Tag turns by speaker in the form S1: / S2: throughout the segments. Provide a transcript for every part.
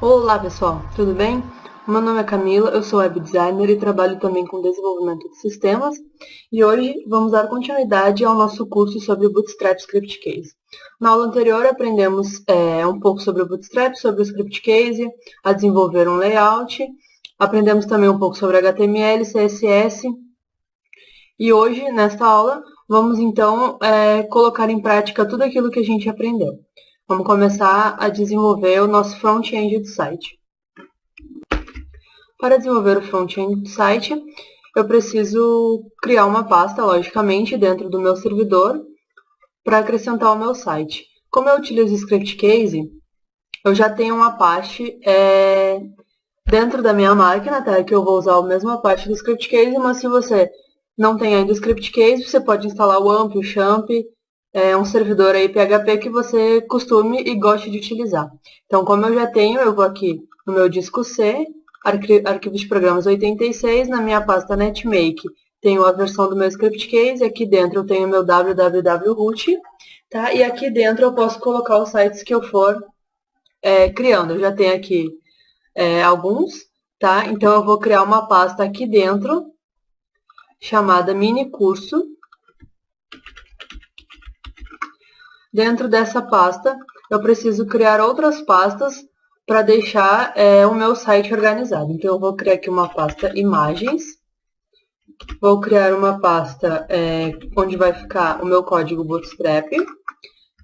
S1: Olá pessoal, tudo bem? Meu nome é Camila, eu sou web designer e trabalho também com desenvolvimento de sistemas. E hoje vamos dar continuidade ao nosso curso sobre o Bootstrap Script Case. Na aula anterior aprendemos um pouco sobre o Bootstrap, sobre o Script Case, a desenvolver um layout. Aprendemos também um pouco sobre HTML, CSS. E hoje, nesta aula, vamos então colocar em prática tudo aquilo que a gente aprendeu. Vamos começar a desenvolver o nosso front-end do site. Para desenvolver o front-end do site, eu preciso criar uma pasta, logicamente, dentro do meu servidor, para acrescentar ao meu site. Como eu utilizo o Script Case, eu já tenho uma Apache dentro da minha máquina, tá? Que eu vou usar a mesma Apache do Script Case, mas se você não tem ainda o Script Case, você pode instalar o AMP, o XAMPP, um servidor aí PHP que você costume e goste de utilizar. Então, como eu já tenho, eu vou aqui no meu disco C, arquivos de programas 86, na minha pasta netmake, tenho a versão do meu script case, aqui dentro eu tenho o meu www.root, tá? E aqui dentro eu posso colocar os sites que eu for criando. Eu já tenho aqui alguns, tá? Então eu vou criar uma pasta aqui dentro, chamada mini curso. Dentro dessa pasta, eu preciso criar outras pastas para deixar o meu site organizado. Então, eu vou criar aqui uma pasta imagens. Vou criar uma pasta onde vai ficar o meu código Bootstrap.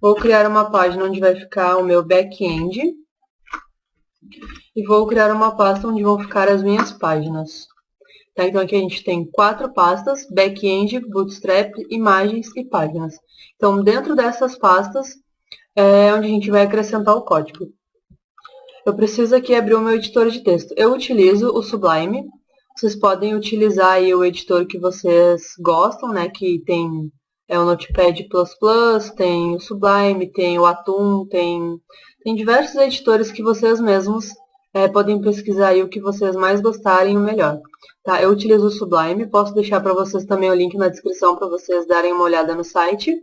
S1: Vou criar uma página onde vai ficar o meu back-end. E vou criar uma pasta onde vão ficar as minhas páginas. Tá? Então, aqui a gente tem 4 pastas: back-end, Bootstrap, imagens e páginas. Então, dentro dessas pastas é onde a gente vai acrescentar o código. Eu preciso aqui abrir o meu editor de texto. Eu utilizo o Sublime. Vocês podem utilizar aí o editor que vocês gostam, né? Que tem o Notepad++, tem o Sublime, tem o Atom, tem diversos editores que vocês mesmos podem pesquisar aí o que vocês mais gostarem, o melhor. Tá? Eu utilizo o Sublime, posso deixar para vocês também o link na descrição para vocês darem uma olhada no site.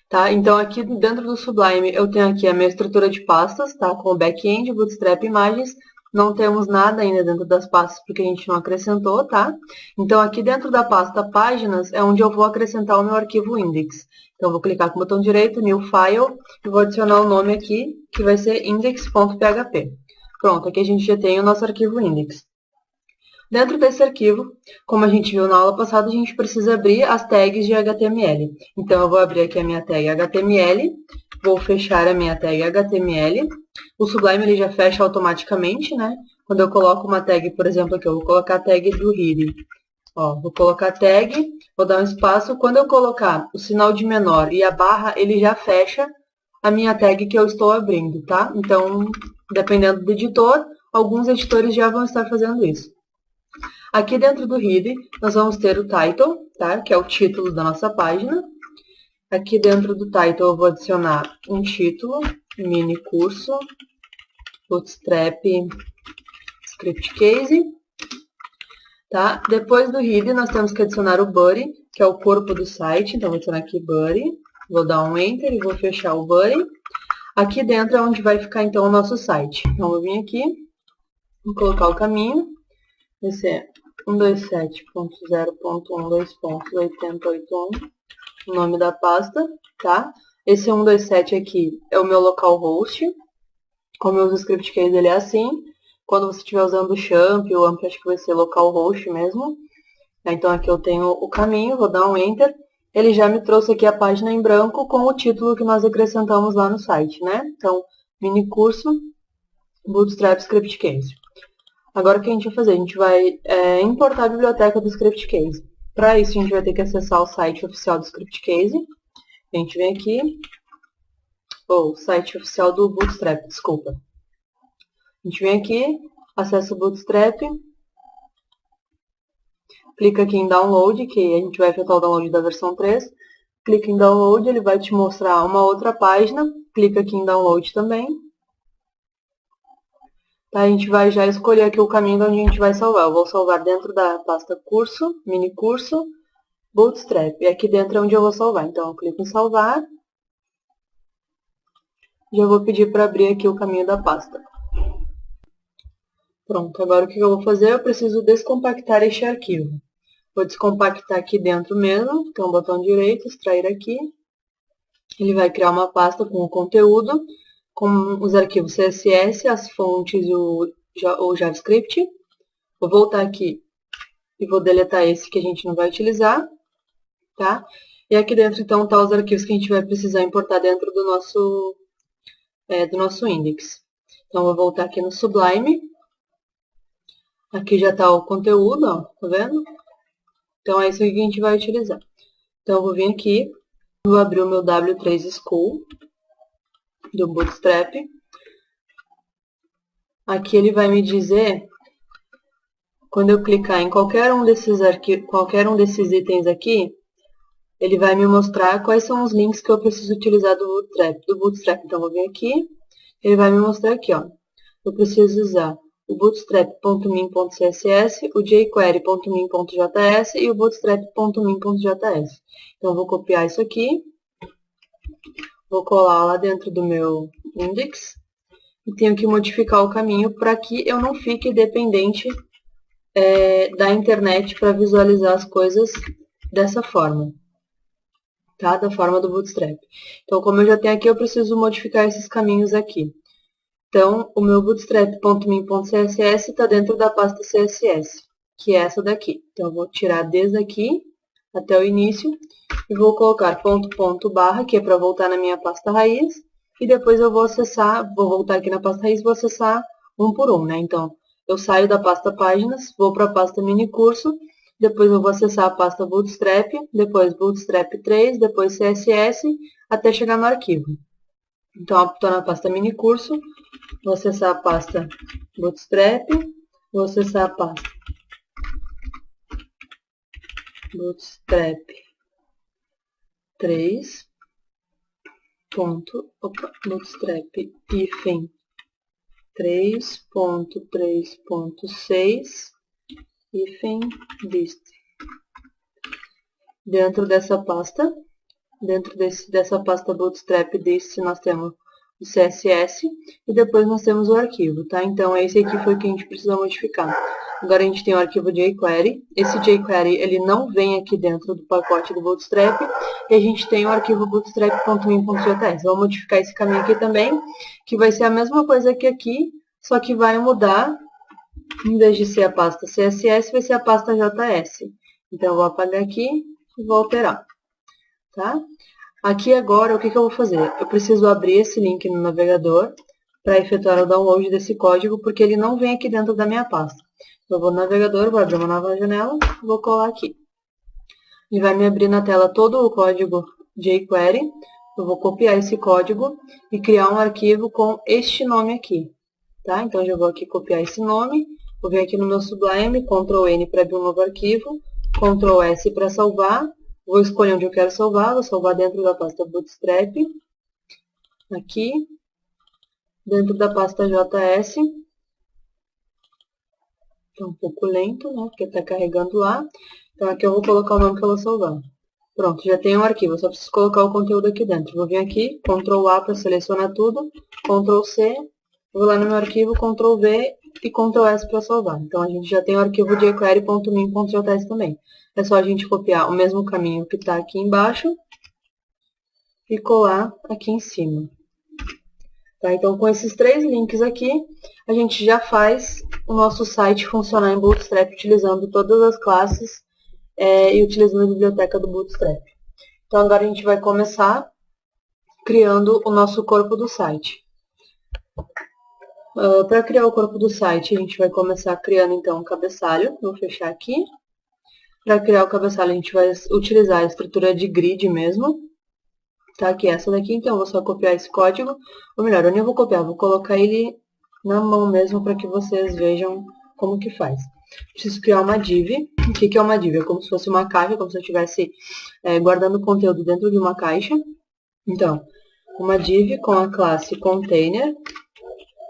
S1: Tá? Então, aqui dentro do Sublime, eu tenho aqui a minha estrutura de pastas, tá? Com o back-end, Bootstrap, imagens. Não temos nada ainda dentro das pastas, porque a gente não acrescentou, tá? Então, aqui dentro da pasta páginas, é onde eu vou acrescentar o meu arquivo index. Então, eu vou clicar com o botão direito, New File, e vou adicionar o nome aqui, que vai ser index.php. Pronto, aqui a gente já tem o nosso arquivo index. Dentro desse arquivo, como a gente viu na aula passada, a gente precisa abrir as tags de HTML. Então, eu vou abrir aqui a minha tag HTML, vou fechar a minha tag HTML. O Sublime ele já fecha automaticamente, né? Quando eu coloco uma tag, por exemplo, aqui, eu vou colocar a tag do header. Ó, vou colocar a tag, vou dar um espaço. Quando eu colocar o sinal de menor e a barra, ele já fecha a minha tag que eu estou abrindo, tá? Então, dependendo do editor, alguns editores já vão estar fazendo isso. Aqui dentro do header, nós vamos ter o title, tá? Que é o título da nossa página. Aqui dentro do title, eu vou adicionar um título, mini curso, Bootstrap Script Case. Tá? Depois do header, nós temos que adicionar o body, que é o corpo do site. Então, vou adicionar aqui body, vou dar um enter e vou fechar o body. Aqui dentro é onde vai ficar, então, o nosso site. Então, eu vou vir aqui, vou colocar o caminho. Vai ser 127.0.12.8081, o nome da pasta, tá? Esse 127 aqui é o meu localhost. Como eu uso o script case, ele é assim. Quando você estiver usando o XAMPP, o AMP acho que vai ser localhost mesmo. Então aqui eu tenho o caminho, vou dar um enter. Ele já me trouxe aqui a página em branco com o título que nós acrescentamos lá no site, né? Então, mini curso, Bootstrap Script Case. Agora, o que a gente vai fazer? A gente vai importar a biblioteca do Script Case. Para isso, a gente vai ter que acessar o site oficial do Script Case. A gente vem aqui, o site oficial do Bootstrap, desculpa. A gente vem aqui, acessa o Bootstrap, clica aqui em Download, que a gente vai efetuar o download da versão 3. Clica em Download, ele vai te mostrar uma outra página. Clica aqui em Download também. Tá, a gente vai já escolher aqui o caminho onde a gente vai salvar. Eu vou salvar dentro da pasta curso, mini curso, Bootstrap. E aqui dentro é onde eu vou salvar. Então, eu clico em salvar. Já vou pedir para abrir aqui o caminho da pasta. Pronto, agora o que eu vou fazer? Eu preciso descompactar este arquivo. Vou descompactar aqui dentro mesmo, tem um botão direito, extrair aqui. Ele vai criar uma pasta com o conteúdo, com os arquivos CSS, as fontes e o JavaScript. Vou voltar aqui e vou deletar esse que a gente não vai utilizar, tá? E aqui dentro, então, tá os arquivos que a gente vai precisar importar dentro do nosso index. Então, vou voltar aqui no Sublime. Aqui já tá o conteúdo, ó, tá vendo? Então, é isso que a gente vai utilizar. Então, eu vou vir aqui, vou abrir o meu W3 School do Bootstrap. Aqui ele vai me dizer, quando eu clicar em qualquer um desses itens aqui, ele vai me mostrar quais são os links que eu preciso utilizar do Bootstrap. Então, eu vou vir aqui, ele vai me mostrar aqui, ó. Eu preciso usar o bootstrap.min.css, o jquery.min.js e o bootstrap.min.js. Então, eu vou copiar isso aqui, vou colar lá dentro do meu index e tenho que modificar o caminho para que eu não fique dependente da internet para visualizar as coisas dessa forma, tá? Da forma do Bootstrap. Então, como eu já tenho aqui, eu preciso modificar esses caminhos aqui. Então, o meu bootstrap.min.css está dentro da pasta CSS, que é essa daqui. Então, eu vou tirar desde aqui até o início e vou colocar ponto, barra, que é para voltar na minha pasta raiz, e depois eu vou acessar, vou voltar aqui na pasta raiz e vou acessar um por um, né? Então, eu saio da pasta páginas, vou para a pasta minicurso, depois eu vou acessar a pasta Bootstrap, depois Bootstrap 3, depois CSS, até chegar no arquivo. Então, estou na pasta minicurso, vou acessar a pasta Bootstrap, vou acessar a pasta Bootstrap 3, Bootstrap hífen 3.3.6 hífen dist. Dentro dessa pasta, dessa pasta Bootstrap dist, nós temos o CSS e depois nós temos o arquivo, tá? Então, esse aqui foi o que a gente precisa modificar. Agora, a gente tem o arquivo jQuery. Esse jQuery, ele não vem aqui dentro do pacote do Bootstrap. E a gente tem o arquivo bootstrap.min.js. Vou modificar esse caminho aqui também, que vai ser a mesma coisa que aqui, só que vai mudar, em vez de ser a pasta CSS, vai ser a pasta JS. Então, eu vou apagar aqui e vou alterar, tá? Aqui agora, o que eu vou fazer? Eu preciso abrir esse link no navegador para efetuar o download desse código, porque ele não vem aqui dentro da minha pasta. Então, eu vou no navegador, vou abrir uma nova janela, vou colar aqui. Ele vai me abrir na tela todo o código jQuery. Eu vou copiar esse código e criar um arquivo com este nome aqui, tá? Então, eu já vou aqui copiar esse nome, vou vir aqui no meu Sublime, Ctrl N para abrir um novo arquivo, Ctrl S para salvar. Vou escolher onde eu quero salvar, vou salvar dentro da pasta Bootstrap, aqui, dentro da pasta JS. Está um pouco lento, né, porque está carregando lá. Então, aqui eu vou colocar o nome que eu vou salvar. Pronto, já tem um arquivo, eu só preciso colocar o conteúdo aqui dentro. Vou vir aqui, Ctrl A para selecionar tudo, Ctrl C, vou lá no meu arquivo, Ctrl V e Ctrl S para salvar. Então, a gente já tem o arquivo jQuery.min.js também. É só a gente copiar o mesmo caminho que está aqui embaixo e colar aqui em cima. Tá? Então, com esses 3 links aqui, a gente já faz o nosso site funcionar em Bootstrap utilizando todas as classes e utilizando a biblioteca do Bootstrap. Então, agora a gente vai começar criando o nosso corpo do site. Para criar o corpo do site, a gente vai começar criando, então, um cabeçalho. Vou fechar aqui. Para criar o cabeçalho, a gente vai utilizar a estrutura de grid mesmo. Tá aqui essa daqui, então eu vou só copiar esse código. Ou melhor, eu nem vou copiar, vou colocar ele na mão mesmo para que vocês vejam como que faz. Preciso criar uma div. O que é uma div? É como se fosse uma caixa, como se eu estivesse guardando conteúdo dentro de uma caixa. Então, uma div com a classe container.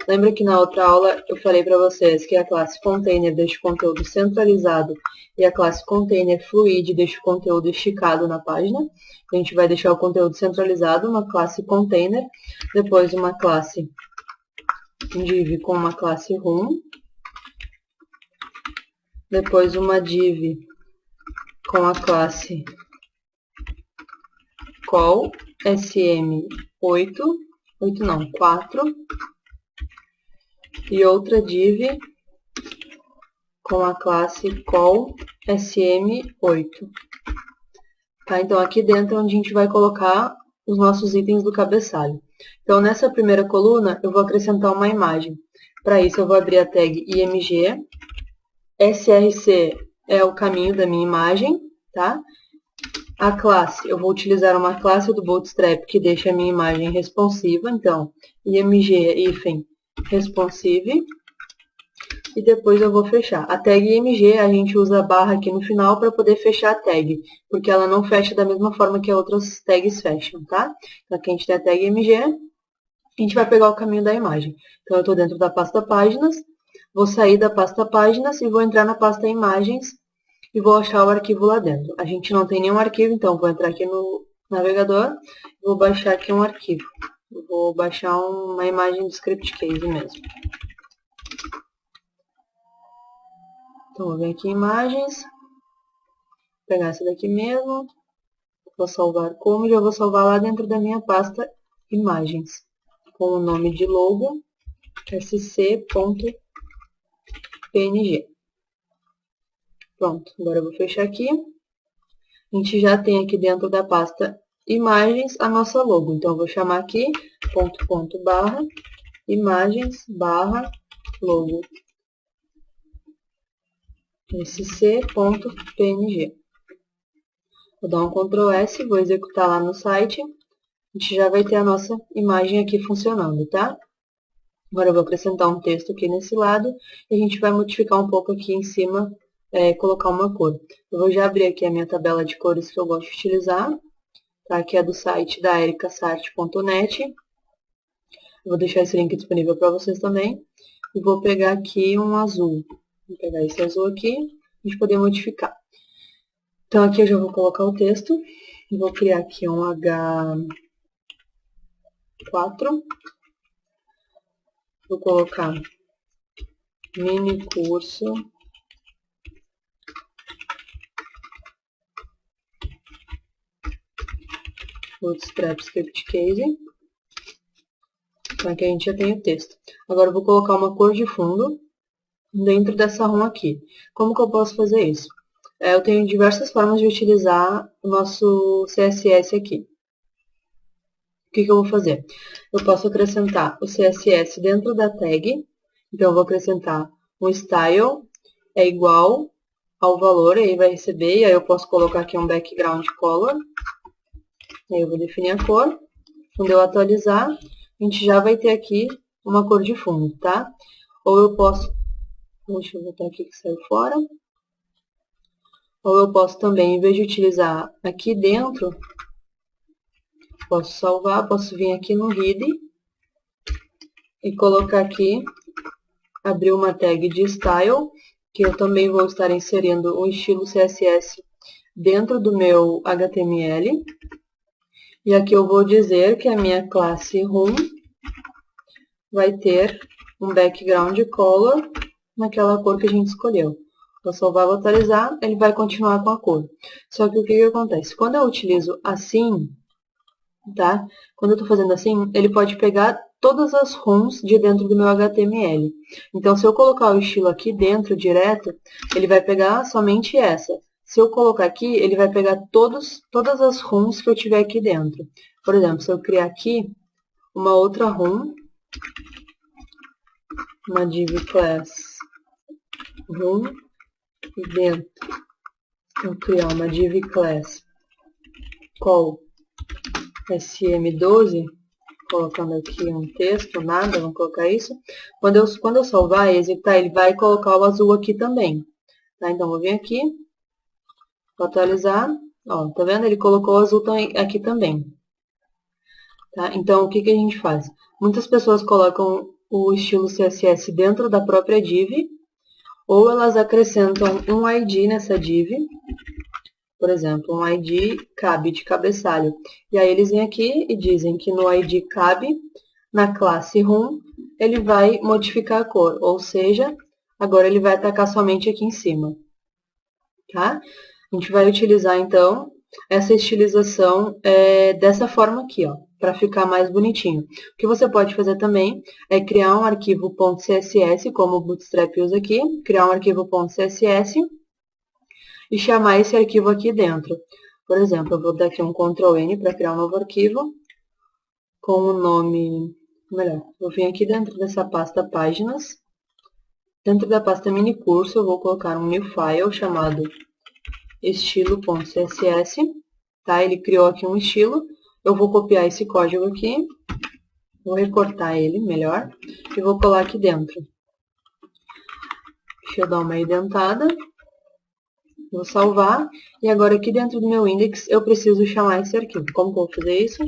S1: Lembra que na outra aula eu falei para vocês que a classe container deixa o conteúdo centralizado e a classe container fluid deixa o conteúdo esticado na página. A gente vai deixar o conteúdo centralizado, uma classe container, depois uma classe div com uma classe room, depois uma div com a classe call sm8, 8 não, 4, e outra div com a classe call sm8. Tá? Então, aqui dentro é onde a gente vai colocar os nossos itens do cabeçalho. Então, nessa primeira coluna, eu vou acrescentar uma imagem. Para isso, eu vou abrir a tag img, src é o caminho da minha imagem, tá? A classe, eu vou utilizar uma classe do Bootstrap que deixa a minha imagem responsiva, então, img-responsive, e depois eu vou fechar. A tag img, a gente usa a barra aqui no final para poder fechar a tag, porque ela não fecha da mesma forma que outras tags fecham, tá? Então, aqui a gente tem a tag img, a gente vai pegar o caminho da imagem. Então, eu estou dentro da pasta páginas, vou sair da pasta páginas e vou entrar na pasta imagens e vou achar o arquivo lá dentro. A gente não tem nenhum arquivo, então vou entrar aqui no navegador, vou baixar aqui um arquivo. Eu vou baixar uma imagem do script case mesmo. Então, vou vir aqui em imagens, pegar essa daqui mesmo, vou salvar como, já vou salvar lá dentro da minha pasta imagens, com o nome de logo sc.png. Pronto, agora eu vou fechar aqui. A gente já tem aqui dentro da pasta imagens a nossa logo. Então, eu vou chamar aqui /, imagens, logo, sc.png. Vou dar um Ctrl S, vou executar lá no site. A gente já vai ter a nossa imagem aqui funcionando, tá? Agora eu vou acrescentar um texto aqui nesse lado e a gente vai modificar um pouco aqui em cima, colocar uma cor. Eu vou já abrir aqui a minha tabela de cores que eu gosto de utilizar, tá? Que é do site da ericasart.net. Vou deixar esse link disponível para vocês também. E vou pegar aqui um azul. Vou pegar esse azul aqui, para a gente poder modificar. Então, aqui eu já vou colocar o texto. Vou criar aqui um H4. Vou colocar mini curso Bootstrap Script Case. Então, aqui a gente já tem o texto. Agora, eu vou colocar uma cor de fundo dentro dessa ROM aqui. Como que eu posso fazer isso? Eu tenho diversas formas de utilizar o nosso CSS aqui. O que eu vou fazer? Eu posso acrescentar o CSS dentro da tag. Então, eu vou acrescentar um style é igual ao valor, aí vai receber, e aí eu posso colocar aqui um background color. Aí eu vou definir a cor. Quando eu atualizar, a gente já vai ter aqui uma cor de fundo, tá? Ou eu posso... Deixa eu botar aqui que saiu fora. Ou eu posso também, em vez de utilizar aqui dentro, posso salvar, posso vir aqui no head e colocar aqui, abrir uma tag de style, que eu também vou estar inserindo um estilo CSS dentro do meu HTML. E aqui eu vou dizer que a minha classe room vai ter um background color naquela cor que a gente escolheu. Vou salvar, vou atualizar, ele vai continuar com a cor. Só que o que acontece? Quando eu utilizo assim, tá? Quando eu estou fazendo assim, ele pode pegar todas as rooms de dentro do meu HTML. Então, se eu colocar o estilo aqui dentro, direto, ele vai pegar somente essa. Se eu colocar aqui, ele vai pegar todas as rooms que eu tiver aqui dentro. Por exemplo, se eu criar aqui uma outra room, uma div class room, e dentro eu criar uma div class call sm12, colocando aqui um texto, nada, vamos colocar isso. Quando eu salvar e executar, ele vai colocar o azul aqui também. Tá? Então, vou vir aqui, vou atualizar. Ó, tá vendo? Ele colocou o azul aqui também. Tá? Então, o que a gente faz? Muitas pessoas colocam o estilo CSS dentro da própria div, ou elas acrescentam um ID nessa div, por exemplo, um ID cabe de cabeçalho. E aí eles vêm aqui e dizem que no ID cabe, na classe room, ele vai modificar a cor, ou seja, agora ele vai atacar somente aqui em cima, tá? A gente vai utilizar, então, essa estilização dessa forma aqui, ó, para ficar mais bonitinho. O que você pode fazer também é criar um arquivo .css, como o Bootstrap usa aqui, criar um arquivo .css e chamar esse arquivo aqui dentro. Por exemplo, eu vou dar aqui um Ctrl N para criar um novo arquivo, com o nome, melhor, vou vir aqui dentro dessa pasta páginas, dentro da pasta mini curso eu vou colocar um new file chamado estilo.css, tá? Ele criou aqui um estilo, eu vou copiar esse código aqui, vou recortar ele melhor e vou colar aqui dentro. Deixa eu dar uma indentada, vou salvar, e agora aqui dentro do meu index eu preciso chamar esse arquivo. Como que eu vou fazer isso?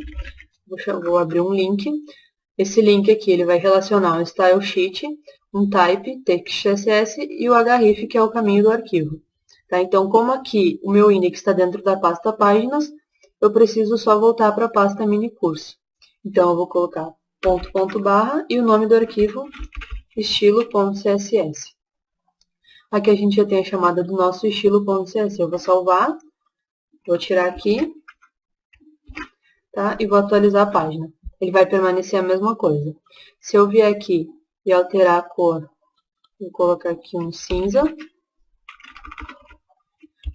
S1: Vou abrir um link. Esse link aqui ele vai relacionar um style sheet, um type, text css e o href, que é o caminho do arquivo. Tá? Então, como aqui o meu index está dentro da pasta páginas, eu preciso só voltar para a pasta mini curso. Então, eu vou colocar ponto barra e o nome do arquivo estilo.css. Aqui a gente já tem a chamada do nosso estilo.css. Eu vou salvar, vou tirar aqui, tá? E vou atualizar a página. Ele vai permanecer a mesma coisa. Se eu vier aqui e alterar a cor, vou colocar aqui um cinza,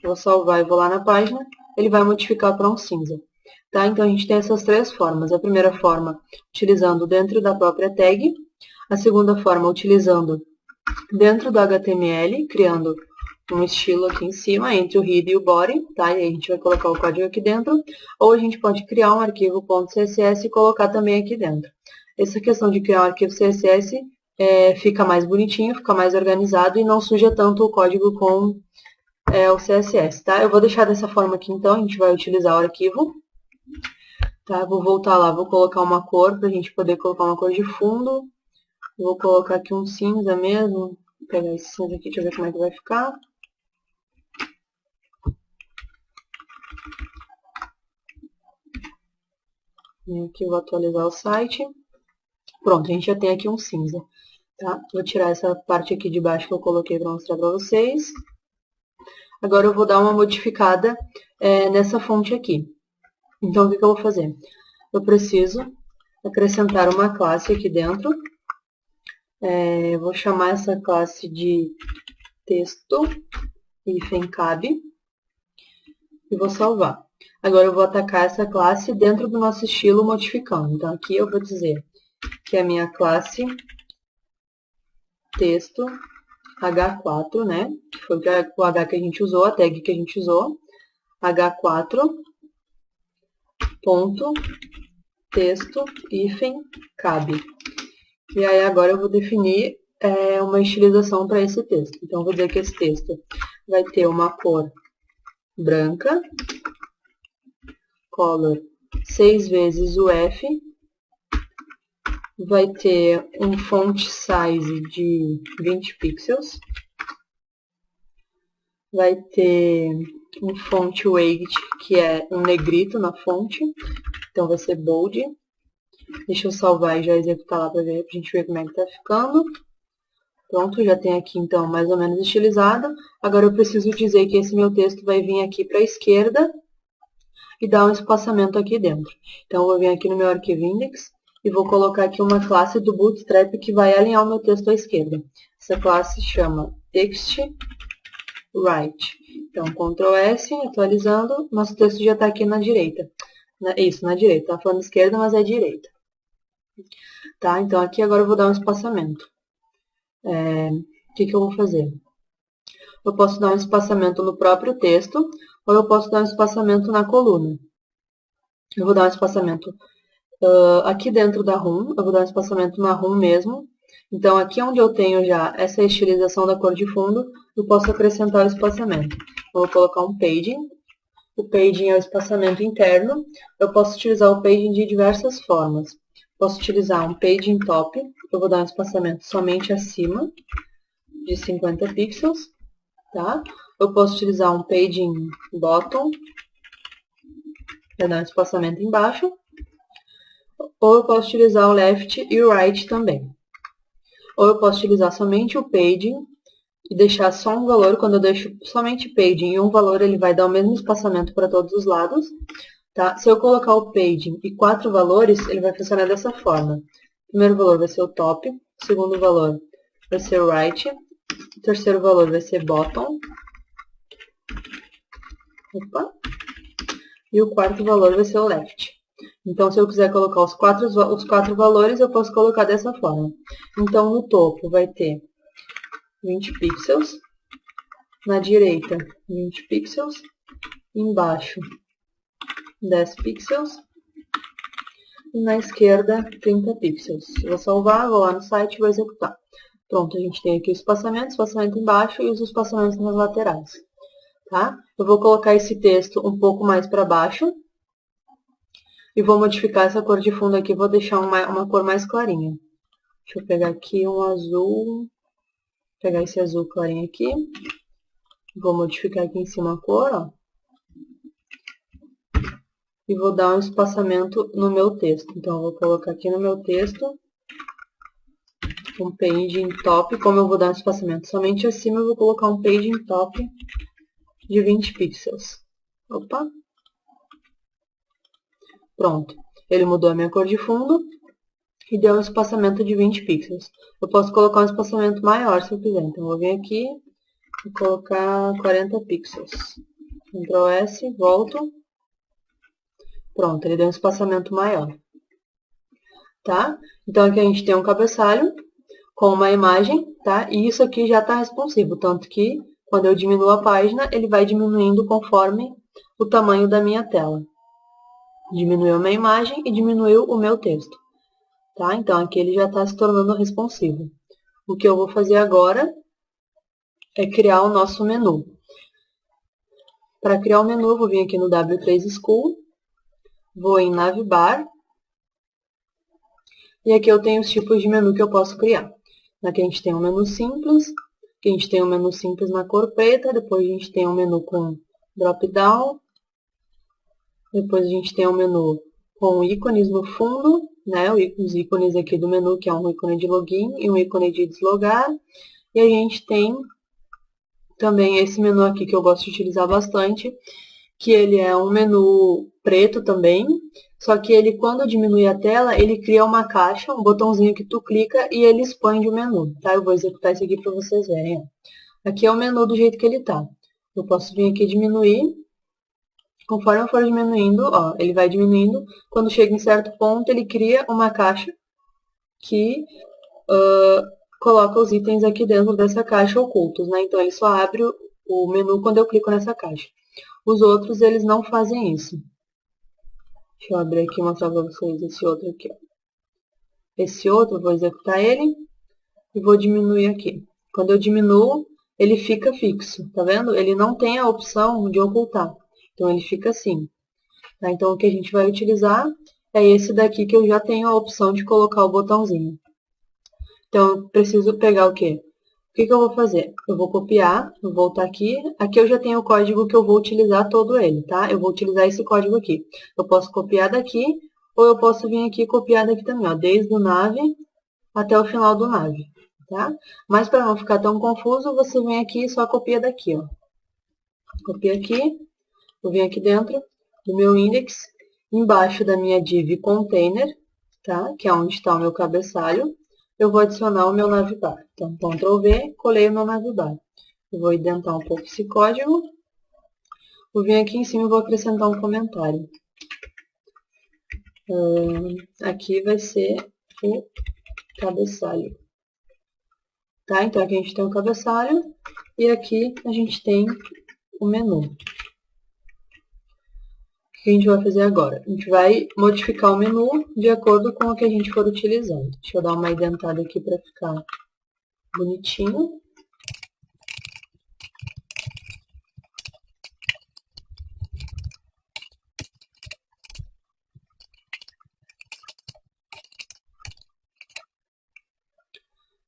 S1: vou salvar e vou lá na página, ele vai modificar para um cinza. Tá? Então, a gente tem essas três formas. A primeira forma, utilizando dentro da própria tag. A segunda forma, utilizando dentro do HTML, criando um estilo aqui em cima, entre o head e o body, tá? E aí a gente vai colocar o código aqui dentro. Ou a gente pode criar um arquivo .css e colocar também aqui dentro. Essa questão de criar um arquivo CSS fica mais bonitinho, fica mais organizado e não suja tanto o código com o CSS, tá? Eu vou deixar dessa forma aqui, então, a gente vai utilizar o arquivo. Tá? Vou voltar lá, vou colocar uma cor, para a gente poder colocar uma cor de fundo. Vou colocar aqui um cinza mesmo. Vou pegar esse cinza aqui, deixa eu ver como é que vai ficar. E aqui eu vou atualizar o site. Pronto, a gente já tem aqui um cinza. Tá? Vou tirar essa parte aqui de baixo que eu coloquei para mostrar para vocês. Agora eu vou dar uma modificada nessa fonte aqui. Então, o que eu vou fazer? Eu preciso acrescentar uma classe aqui dentro. Vou chamar essa classe de texto -cab e vou salvar. Agora eu vou atacar essa classe dentro do nosso estilo modificando. Então, aqui eu vou dizer que a minha classe texto H4, né? Que foi o H que a gente usou, a tag que a gente usou. H4 ponto texto -cab. E aí agora eu vou definir uma estilização para esse texto. Então, eu vou dizer que esse texto vai ter uma cor branca, color 6 vezes o F, vai ter um font size de 20 pixels, vai ter um font weight, que é um negrito na fonte, então vai ser bold. Deixa eu salvar e já executar lá para ver, pra gente ver como é que tá ficando. Pronto, já tem aqui então mais ou menos estilizado. Agora eu preciso dizer que esse meu texto vai vir aqui para a esquerda e dar um espaçamento aqui dentro. Então eu vou vir aqui no meu arquivo index e vou colocar aqui uma classe do Bootstrap que vai alinhar o meu texto à esquerda. Essa classe chama TextWrite. Então, Ctrl S, atualizando, nosso texto já está aqui na direita. Isso, na direita. Está falando esquerda, mas é direita. Tá? Então, aqui agora eu vou dar um espaçamento. O que eu vou fazer? Eu posso dar um espaçamento no próprio texto, ou eu posso dar um espaçamento na coluna. Eu vou dar um espaçamento aqui dentro da room, eu vou dar um espaçamento na room mesmo. Então, aqui onde eu tenho já essa estilização da cor de fundo, eu posso acrescentar o espaçamento. Eu vou colocar um padding. O padding é o espaçamento interno. Eu posso utilizar o padding de diversas formas. Posso utilizar um padding top. Eu vou dar um espaçamento somente acima de 50 pixels. Tá? Eu posso utilizar um padding bottom, para dar um espaçamento embaixo. Ou eu posso utilizar o left e o right também. Ou eu posso utilizar somente o padding e deixar só um valor, quando eu deixo somente paging e um valor, ele vai dar o mesmo espaçamento para todos os lados. Tá? Se eu colocar o paging e 4 valores, ele vai funcionar dessa forma. O primeiro valor vai ser o top, o segundo valor vai ser o right, o terceiro valor vai ser bottom, opa, e o quarto valor vai ser o left. Então, se eu quiser colocar os quatro valores, eu posso colocar dessa forma. Então, no topo vai ter 20 pixels, na direita 20 pixels, embaixo 10 pixels, e na esquerda 30 pixels. Eu vou salvar, vou lá no site e vou executar. Pronto, a gente tem aqui o espaçamento embaixo e os espaçamentos nas laterais. Tá? Eu vou colocar esse texto um pouco mais para baixo e vou modificar essa cor de fundo aqui, vou deixar uma cor mais clarinha. Deixa eu pegar aqui um azul, pegar esse azul clarinho aqui, vou modificar aqui em cima a cor, ó, e vou dar um espaçamento no meu texto. Então, eu vou colocar aqui no meu texto um paging top, como eu vou dar um espaçamento somente acima, eu vou colocar um paging top de 20 pixels. Opa! Pronto. Ele mudou a minha cor de fundo e deu um espaçamento de 20 pixels. Eu posso colocar um espaçamento maior se eu quiser. Então, eu vou vir aqui e colocar 40 pixels. Ctrl S, volto. Pronto, ele deu um espaçamento maior. Tá? Então, aqui a gente tem um cabeçalho com uma imagem, tá? E isso aqui já está responsivo, tanto que quando eu diminuo a página, ele vai diminuindo conforme o tamanho da minha tela. Diminuiu a minha imagem e diminuiu o meu texto. Tá? Então, aqui ele já está se tornando responsivo. O que eu vou fazer agora é criar o nosso menu. Para criar o menu, eu vou vir aqui no W3 School, vou em Navbar, e aqui eu tenho os tipos de menu que eu posso criar. Aqui a gente tem um menu simples, aqui a gente tem um menu simples na cor preta, depois a gente tem um menu com drop-down, depois a gente tem um menu com ícones no fundo, né, os ícones aqui do menu, que é um ícone de login e um ícone de deslogar, e a gente tem também esse menu aqui que eu gosto de utilizar bastante, que ele é um menu preto também, só que ele, quando diminui a tela, ele cria uma caixa, um botãozinho que tu clica e ele expande o menu, tá? Eu vou executar isso aqui para vocês verem, ó. Aqui é o menu do jeito que ele tá. Eu posso vir aqui diminuir, conforme eu for diminuindo, ó, ele vai diminuindo, quando chega em certo ponto, ele cria uma caixa que coloca os itens aqui dentro dessa caixa ocultos, né? Então, ele só abre o menu quando eu clico nessa caixa. Os outros, eles não fazem isso. Deixa eu abrir aqui e mostrar para vocês esse outro aqui, ó. Esse outro, eu vou executar ele e vou diminuir aqui. Quando eu diminuo, ele fica fixo, tá vendo? Ele não tem a opção de ocultar. Então, ele fica assim. Tá? Então, o que a gente vai utilizar é esse daqui que eu já tenho a opção de colocar o botãozinho. Então, eu preciso pegar o quê? O que eu vou fazer? Eu vou copiar, vou voltar aqui. Aqui eu já tenho o código que eu vou utilizar todo ele, tá? Eu vou utilizar esse código aqui. Eu posso copiar daqui, ou eu posso vir aqui e copiar daqui também, ó. Desde o nave até o final do nave, tá? Mas para não ficar tão confuso, você vem aqui e só copia daqui, ó. Copia aqui, eu venho aqui dentro do meu index, embaixo da minha div container, tá? Que é onde está o meu cabeçalho. Eu vou adicionar o meu navbar. Então, Ctrl V, colei o meu navbar. Eu vou indentar um pouco esse código. Vou vir aqui em cima e vou acrescentar um comentário. Aqui vai ser o cabeçalho. Tá? Então, aqui a gente tem o cabeçalho e aqui a gente tem o menu. O que a gente vai fazer agora? A gente vai modificar o menu de acordo com o que a gente for utilizando. Deixa eu dar uma indentada aqui para ficar bonitinho.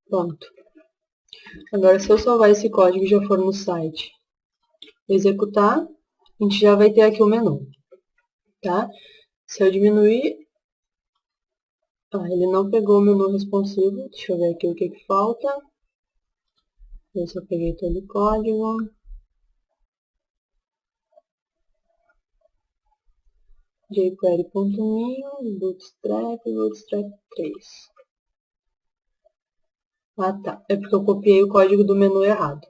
S1: Pronto. Agora, se eu salvar esse código e já for no site executar, a gente já vai ter aqui o menu, tá? Se eu diminuir, ele não pegou o menu responsivo. Deixa eu ver aqui o que falta. Ver se eu peguei todo o código. jQuery.me, Bootstrap 3. Ah, tá. É porque eu copiei o código do menu errado.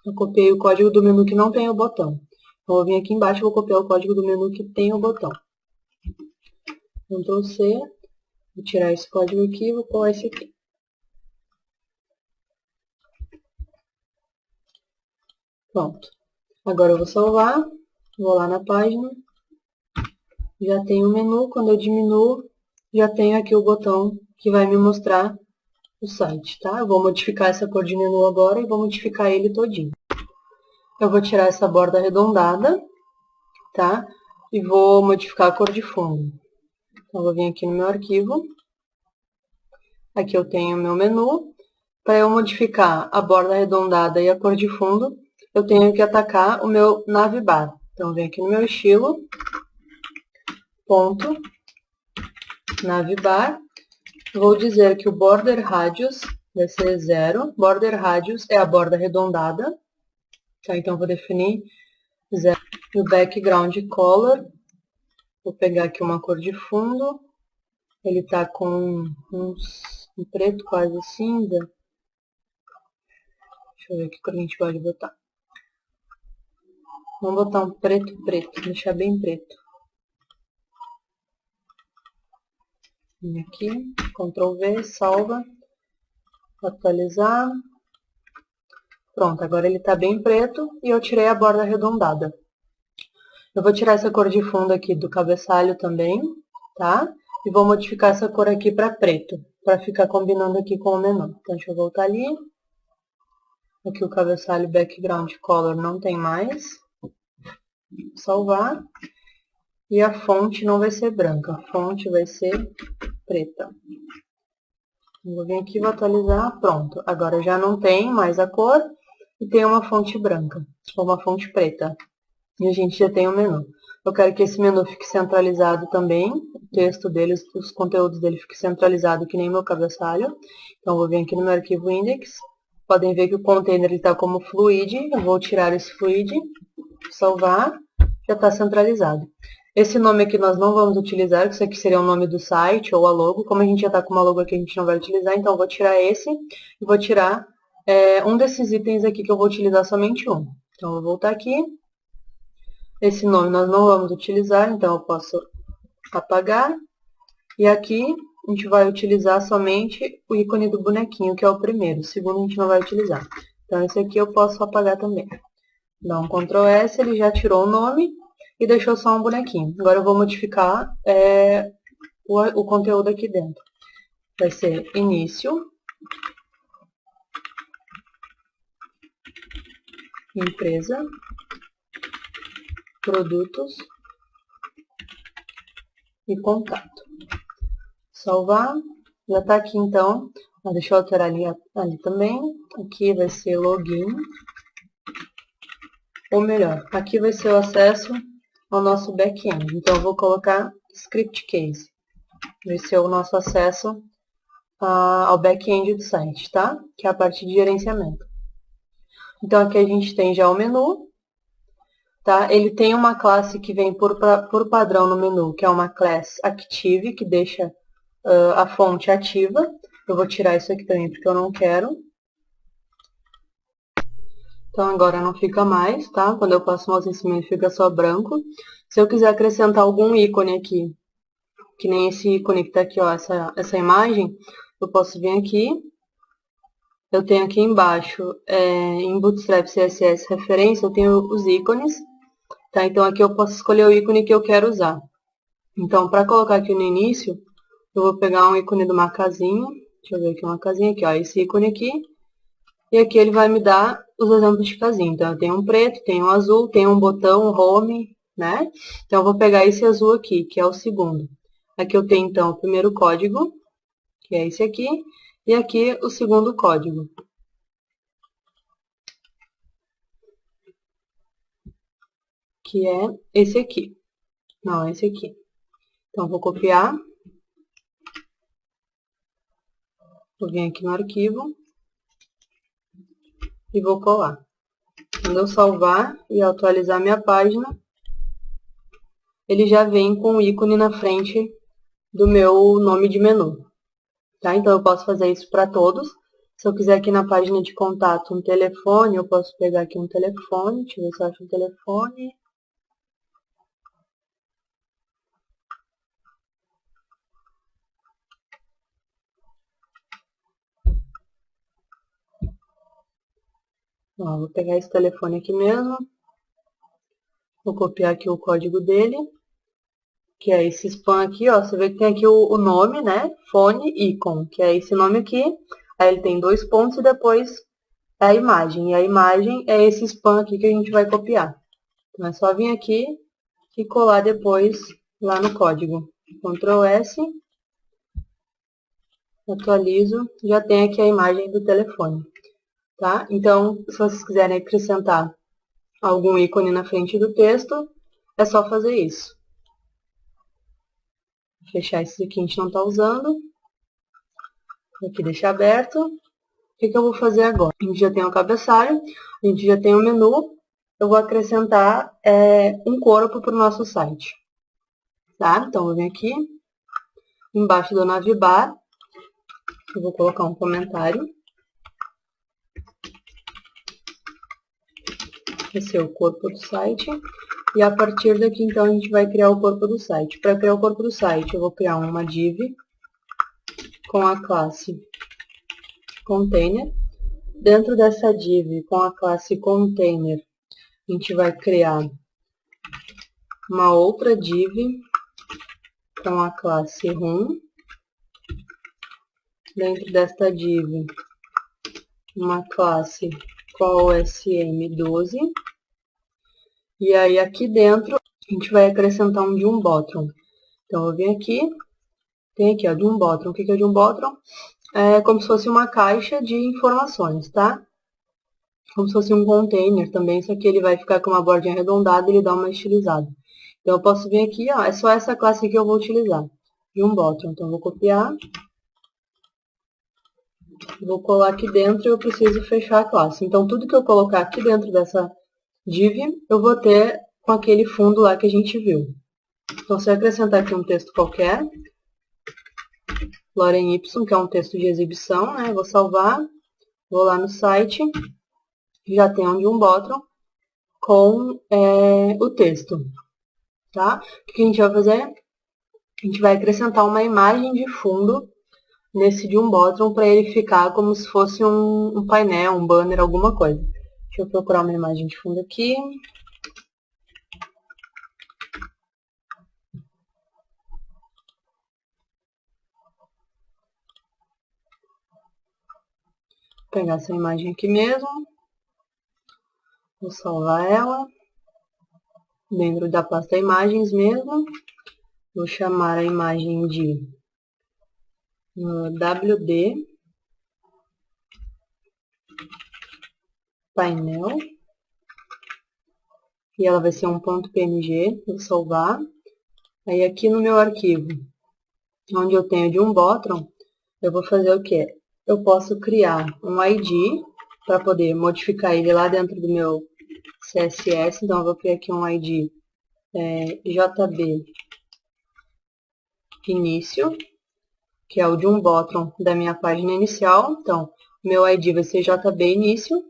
S1: Eu copiei o código do menu que não tem o botão. Então, eu vou vir aqui embaixo e vou copiar o código do menu que tem o botão. Ctrl C. Vou tirar esse código aqui e vou colar esse aqui. Pronto. Agora eu vou salvar. Vou lá na página. Já tenho o menu. Quando eu diminuo, já tenho aqui o botão que vai me mostrar o site, tá? Eu vou modificar essa cor de menu agora e vou modificar ele todinho. Eu vou tirar essa borda arredondada, tá? E vou modificar a cor de fundo. Então, eu vou vir aqui no meu arquivo. Aqui eu tenho o meu menu. Para eu modificar a borda arredondada e a cor de fundo, eu tenho que atacar o meu navbar. Então, eu venho aqui no meu estilo, ponto, navbar. Vou dizer que o border radius vai ser 0. Border radius é a borda arredondada. Tá? Então, eu vou definir 0. E o background color, vou pegar aqui uma cor de fundo. Ele tá com um preto quase cinza. Deixa eu ver que cor a gente pode botar. Vamos botar um preto, deixar bem preto. Vem aqui, Ctrl V, salva, atualizar. Pronto, agora ele tá bem preto e eu tirei a borda arredondada. Eu vou tirar essa cor de fundo aqui do cabeçalho também, tá? E vou modificar essa cor aqui para preto, para ficar combinando aqui com o menu. Então, deixa eu voltar ali. Aqui o cabeçalho background color não tem mais. Salvar. E a fonte não vai ser branca, a fonte vai ser preta. Vou vir aqui, vou atualizar, pronto. Agora já não tem mais a cor e tem uma fonte branca, ou uma fonte preta. E a gente já tem o menu. Eu quero que esse menu fique centralizado também, o texto dele, os conteúdos dele fiquem centralizados que nem meu cabeçalho. Então, eu vou vir aqui no meu arquivo index. Podem ver que o container está como fluid, eu vou tirar esse fluid, salvar, já está centralizado. Esse nome aqui nós não vamos utilizar, que isso aqui seria o nome do site ou a logo. Como a gente já está com uma logo aqui, a gente não vai utilizar, então eu vou tirar esse e vou tirar um desses itens aqui que eu vou utilizar somente um. Então, eu vou voltar aqui. Esse nome nós não vamos utilizar, então eu posso apagar. E aqui a gente vai utilizar somente o ícone do bonequinho, que é o primeiro. O segundo a gente não vai utilizar. Então, esse aqui eu posso apagar também. Dá um Ctrl S, ele já tirou o nome e deixou só um bonequinho. Agora eu vou modificar o conteúdo aqui dentro. Vai ser início, empresa, produtos e contato. Salvar, já está aqui então. Deixa eu alterar ali também. Aqui vai ser login. Ou melhor, aqui vai ser o acesso ao nosso back-end. Então, eu vou colocar script case. Vai ser o nosso acesso ao back-end do site, tá? Que é a parte de gerenciamento. Então, aqui a gente tem já o menu, tá? Ele tem uma classe que vem por padrão no menu, que é uma class active, que deixa a fonte ativa. Eu vou tirar isso aqui também, porque eu não quero. Então, agora não fica mais, tá? Quando eu passo o mouse em cima, ele fica só branco. Se eu quiser acrescentar algum ícone aqui, que nem esse ícone que tá aqui, ó, essa imagem, eu posso vir aqui. Eu tenho aqui embaixo, em Bootstrap CSS referência, eu tenho os ícones, tá? Então, aqui eu posso escolher o ícone que eu quero usar. Então, para colocar aqui no início, eu vou pegar um ícone de uma casinha. Deixa eu ver aqui uma casinha aqui, ó, esse ícone aqui. E aqui ele vai me dar os exemplos de casinha. Então, eu tenho um preto, tenho um azul, tenho um botão, home, né? Então, eu vou pegar esse azul aqui, que é o segundo. Aqui eu tenho, então, o primeiro código, que é esse aqui. E aqui o segundo código. Que é esse aqui. Não, esse aqui. Então, eu vou copiar. Vou vir aqui no arquivo. e vou colar. Quando eu salvar e atualizar minha página, ele já vem com o ícone na frente do meu nome de menu. Tá? Então, eu posso fazer isso para todos. Se eu quiser aqui na página de contato um telefone, eu posso pegar aqui um telefone. Deixa eu ver se eu acho um telefone. Ó, vou pegar esse telefone aqui mesmo. Vou copiar aqui o código dele, que é esse spam aqui, ó. Você vê que tem aqui o nome, né? Fone Icon, que é esse nome aqui. Aí ele tem 2 pontos e depois é a imagem. E a imagem é esse spam aqui que a gente vai copiar. Então, é só vir aqui e colar depois lá no código. Ctrl S, atualizo, já tem aqui a imagem do telefone. Tá? Então, se vocês quiserem acrescentar algum ícone na frente do texto, é só fazer isso. Vou fechar esses aqui que a gente não está usando. Aqui deixar aberto. O que eu vou fazer agora? A gente já tem o cabeçalho, a gente já tem o menu. Eu vou acrescentar um corpo para o nosso site. Tá? Então, eu vou vir aqui, embaixo do navbar, eu vou colocar um comentário. Esse é o corpo do site. E a partir daqui, então, a gente vai criar o corpo do site. Para criar o corpo do site, eu vou criar uma div com a classe container. Dentro dessa div com a classe container, a gente vai criar uma outra div com a classe room. Dentro desta div, uma classe CallSM12. E aí, aqui dentro, a gente vai acrescentar um Jumbotron. Então, eu vou vir aqui, tem aqui, ó, Jumbotron. O que é Jumbotron? É como se fosse uma caixa de informações, tá? Como se fosse um container também, só que ele vai ficar com uma bordinha arredondada e ele dá uma estilizada. Então, eu posso vir aqui, ó, é só essa classe que eu vou utilizar, Jumbotron. Então, eu vou copiar, vou colar aqui dentro e eu preciso fechar a classe. Então, tudo que eu colocar aqui dentro dessa div, eu vou ter com aquele fundo lá que a gente viu. Então, se eu acrescentar aqui um texto qualquer, Lorem Y, que é um texto de exibição, né? Vou salvar, vou lá no site, já tem um Jumbotron com o texto, tá? O que a gente vai fazer? A gente vai acrescentar uma imagem de fundo nesse Jumbotron para ele ficar como se fosse um painel, um banner, alguma coisa. Deixa eu procurar uma imagem de fundo aqui. Vou pegar essa imagem aqui mesmo. Vou salvar ela. Dentro da pasta imagens mesmo. Vou chamar a imagem de WD painel. E ela vai ser um .png. Vou salvar. Aí aqui no meu arquivo, onde eu tenho Jumbotron, eu vou fazer o quê? Eu posso criar um ID para poder modificar ele lá dentro do meu CSS. Então, eu vou criar aqui um ID JB início, que é o Jumbotron da minha página inicial. Então, meu ID vai ser JB início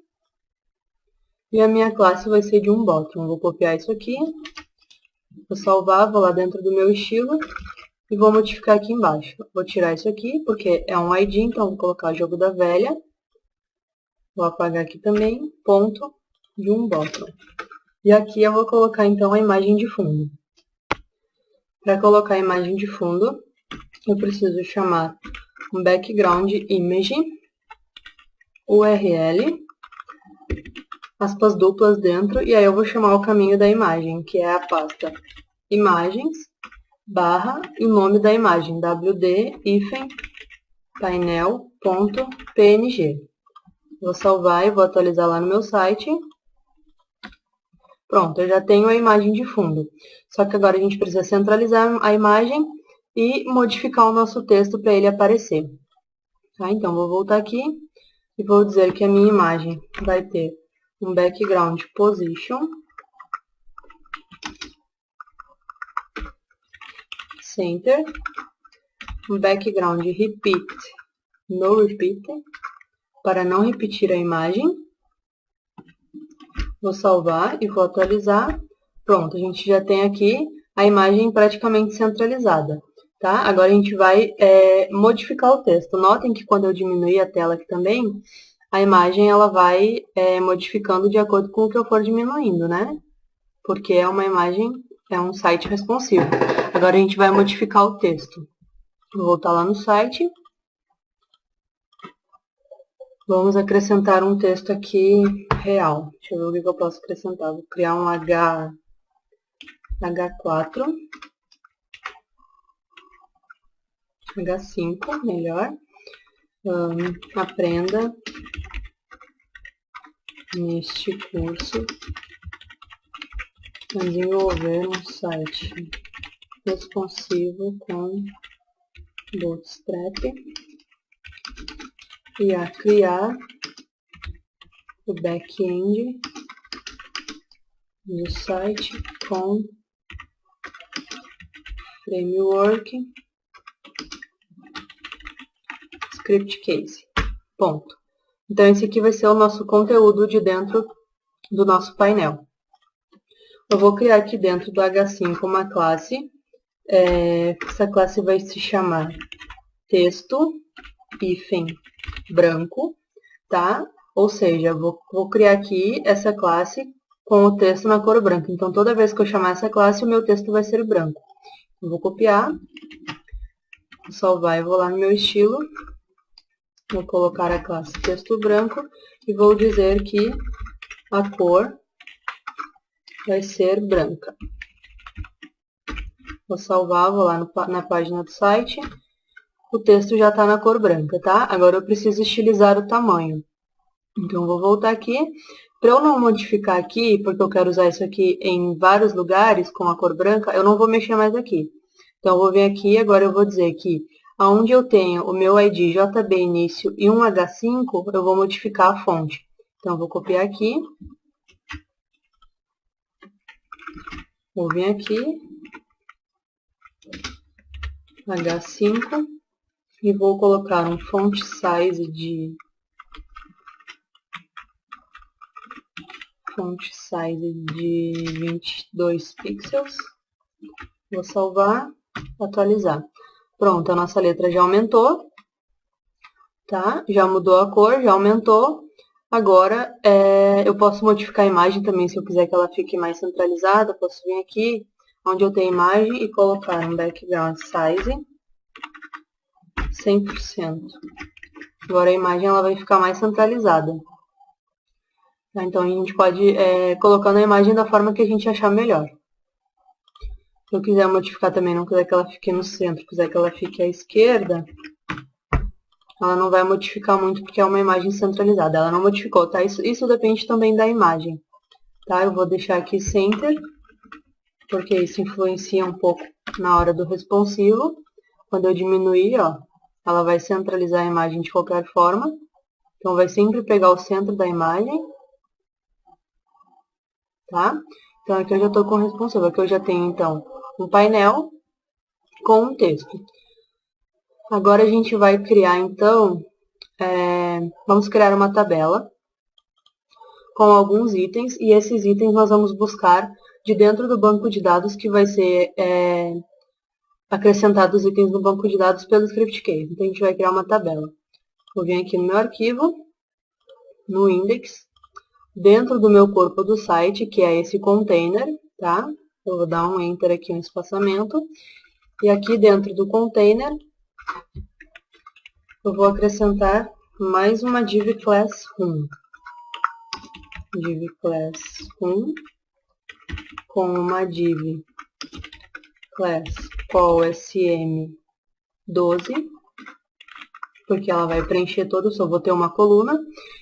S1: e a minha classe vai ser Jumbotron. Vou copiar isso aqui, vou salvar, vou lá dentro do meu estilo e vou modificar aqui embaixo. Vou tirar isso aqui, porque é um ID, então vou colocar jogo da velha. Vou apagar aqui também, ponto Jumbotron. E aqui eu vou colocar, então, a imagem de fundo. Para colocar a imagem de fundo, eu preciso chamar um background image, URL, aspas duplas dentro, e aí eu vou chamar o caminho da imagem, que é a pasta imagens, barra, e o nome da imagem, wd-painel.png. Vou salvar e vou atualizar lá no meu site. Pronto, eu já tenho a imagem de fundo. Só que agora a gente precisa centralizar a imagem e modificar o nosso texto para ele aparecer. Tá? Então, vou voltar aqui. e vou dizer que a minha imagem vai ter um background position, center, um background repeat, no repeat, para não repetir a imagem. Vou salvar e vou atualizar. Pronto, a gente já tem aqui a imagem praticamente centralizada, tá? Agora a gente vai modificar o texto. Notem que quando eu diminuir a tela aqui também, a imagem ela vai modificando de acordo com o que eu for diminuindo, né? Porque é uma imagem, é um site responsivo. Agora a gente vai modificar o texto. Vou voltar lá no site. Vamos acrescentar um texto aqui real. Deixa eu ver o que eu posso acrescentar. Vou criar um H4. H5, melhor. Aprenda neste curso a desenvolver um site responsivo com Bootstrap e a criar o back-end do site com framework script case. Ponto. Então, esse aqui vai ser o nosso conteúdo de dentro do nosso painel. Eu vou criar aqui dentro do H5 uma classe. Essa classe vai se chamar texto hífen branco, tá? Ou seja, vou criar aqui essa classe com o texto na cor branca. Então, toda vez que eu chamar essa classe, o meu texto vai ser branco. Eu vou copiar, vou salvar e vou lá no meu estilo. Vou colocar a classe texto branco e vou dizer que a cor vai ser branca. Vou salvar, vou lá na página do site. O texto já está na cor branca, tá? Agora eu preciso estilizar o tamanho. Então, vou voltar aqui. Para eu não modificar aqui, porque eu quero usar isso aqui em vários lugares com a cor branca, eu não vou mexer mais aqui. Então, eu vou vir aqui e agora eu vou dizer que onde eu tenho o meu ID JB início e um H5, eu vou modificar a fonte. Então, eu vou copiar aqui. Vou vir aqui. H5. E vou colocar um font size de 22 pixels. Vou salvar, atualizar. Pronto, a nossa letra já aumentou, tá? Já mudou a cor, já aumentou. Agora, eu posso modificar a imagem também, se eu quiser que ela fique mais centralizada. Posso vir aqui, onde eu tenho a imagem, e colocar um background size 100%. Agora a imagem ela vai ficar mais centralizada. Tá? Então, a gente pode colocando a imagem da forma que a gente achar melhor. Se eu quiser modificar também, não quiser que ela fique no centro, quiser que ela fique à esquerda, ela não vai modificar muito porque é uma imagem centralizada. Ela não modificou, tá? Isso depende também da imagem. Tá? Eu vou deixar aqui center, porque isso influencia um pouco na hora do responsivo. Quando eu diminuir, ó, ela vai centralizar a imagem de qualquer forma. Então, vai sempre pegar o centro da imagem. Tá? Então, aqui eu já estou com o responsivo. Aqui eu já tenho, então, um painel com um texto. Agora, a gente vai criar, então, vamos criar uma tabela com alguns itens. E esses itens nós vamos buscar de dentro do banco de dados que vai ser acrescentados os itens no banco de dados pelo script case. Então, a gente vai criar uma tabela. Vou vir aqui no meu arquivo, no index, dentro do meu corpo do site, que é esse container, tá? Eu vou dar um enter aqui, um espaçamento. E aqui dentro do container, eu vou acrescentar mais uma div class room. Div class room com uma div class call sm12, porque ela vai preencher todo, só vou ter uma coluna.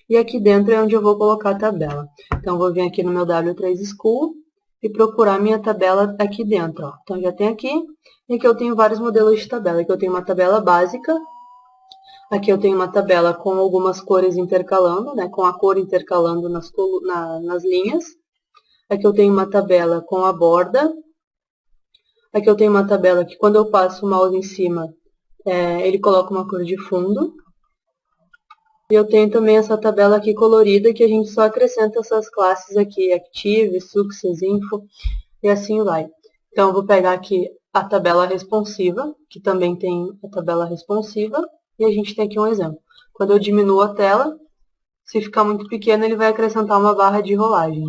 S1: E aqui dentro é onde eu vou colocar a tabela. Então, eu vou vir aqui no meu W3 School e procurar minha tabela aqui dentro. Ó. Então, já tem aqui. E aqui eu tenho vários modelos de tabela. Aqui eu tenho uma tabela básica. Aqui eu tenho uma tabela com algumas cores intercalando, né, com a cor intercalando nas linhas. Aqui eu tenho uma tabela com a borda. Aqui eu tenho uma tabela que quando eu passo o mouse em cima, ele coloca uma cor de fundo. E eu tenho também essa tabela aqui colorida, que a gente só acrescenta essas classes aqui, Active, Success, Info, e assim vai. Então, eu vou pegar aqui a tabela responsiva, que também tem a tabela responsiva, e a gente tem aqui um exemplo. Quando eu diminuo a tela, se ficar muito pequeno, ele vai acrescentar uma barra de rolagem.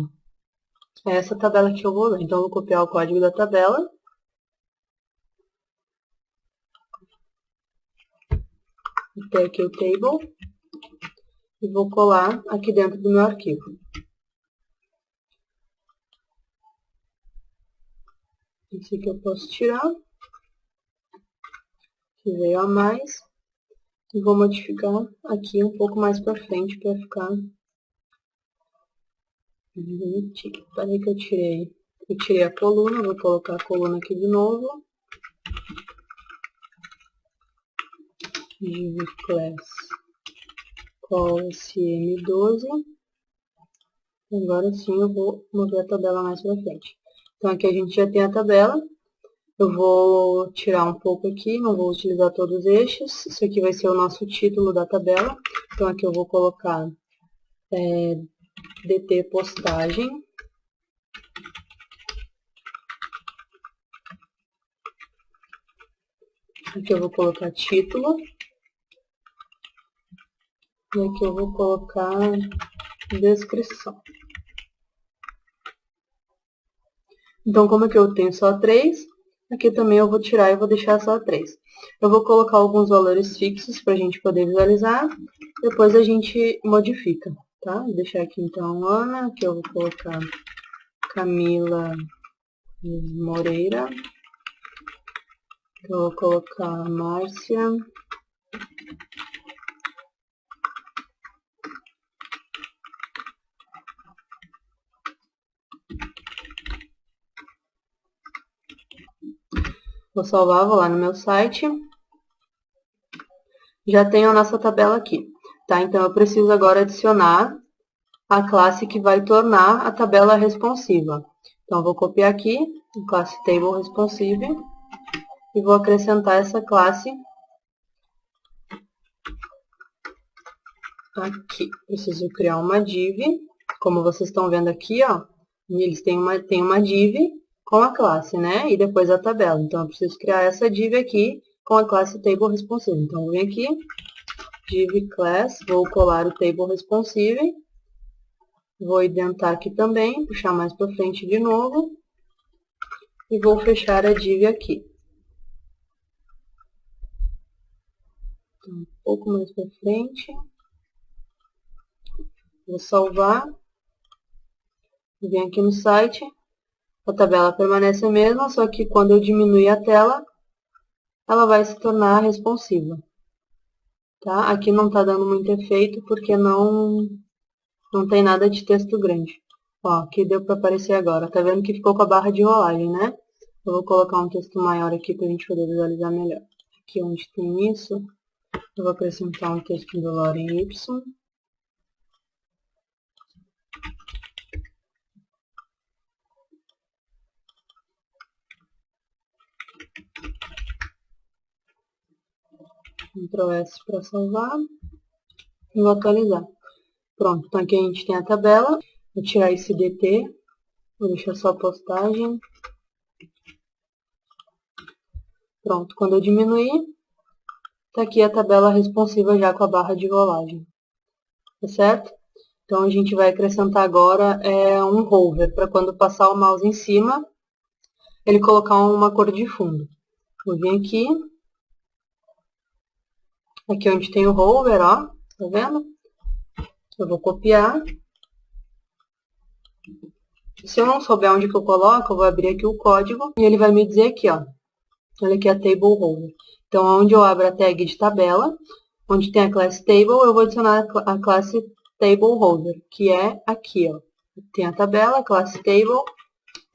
S1: É essa tabela que eu vou ler. Então, eu vou copiar o código da tabela. Vou ter aqui o table. E vou colar aqui dentro do meu arquivo. Esse aqui eu posso tirar. Que veio a mais. E vou modificar aqui um pouco mais para frente para ficar bonitinho. Peraí que eu tirei a coluna, vou colocar a coluna aqui de novo. Div class call sm12. Agora sim eu vou mover a tabela mais para frente. Então aqui a gente já tem a tabela. Eu vou tirar um pouco aqui, não vou utilizar todos os eixos. Isso aqui vai ser o nosso título da tabela. Então aqui eu vou colocar DT postagem. Aqui eu vou colocar título. E aqui eu vou colocar descrição. Então, como aqui eu tenho só 3, aqui também eu vou tirar e vou deixar só 3. Eu vou colocar alguns valores fixos para a gente poder visualizar. Depois a gente modifica, tá? Vou deixar aqui então Ana, aqui eu vou colocar Camila Moreira. Aqui eu vou colocar Márcia. Vou salvar, vou lá no meu site. Já tenho a nossa tabela aqui, tá? Então, eu preciso agora adicionar a classe que vai tornar a tabela responsiva. Então, eu vou copiar aqui, a classe Table Responsive, e vou acrescentar essa classe aqui. Preciso criar uma div, como vocês estão vendo aqui, ó, eles têm uma div com a classe, né? E depois a tabela. Então, eu preciso criar essa div aqui com a classe Table Responsive. Então, eu venho aqui, div class, vou colar o Table Responsive, vou identar aqui também, puxar mais para frente de novo, e vou fechar a div aqui. Então, um pouco mais para frente. Vou salvar. Venho aqui no site. A tabela permanece a mesma, só que quando eu diminuir a tela, ela vai se tornar responsiva. Tá? Aqui não está dando muito efeito, porque não tem nada de texto grande. Ó, aqui deu para aparecer agora. Tá vendo que ficou com a barra de rolagem, né? Eu vou colocar um texto maior aqui para a gente poder visualizar melhor. Aqui onde tem isso, eu vou acrescentar um texto do Loren Y. Ctrl S para salvar. E vou atualizar. Pronto, então aqui a gente tem a tabela. Vou tirar esse DT. Vou deixar só a postagem. Pronto, quando eu diminuir, tá aqui a tabela responsiva já com a barra de rolagem. Tá certo? Então, a gente vai acrescentar agora um hover, para quando passar o mouse em cima, ele colocar uma cor de fundo. Vou vir aqui. Aqui onde tem o hover, ó. Tá vendo? Eu vou copiar. Se eu não souber onde que eu coloco, eu vou abrir aqui o código e ele vai me dizer aqui, ó. Olha aqui a table hover. Então, onde eu abro a tag de tabela, onde tem a classe table, eu vou adicionar a classe table hover, que é aqui, ó. Tem a tabela, a classe table,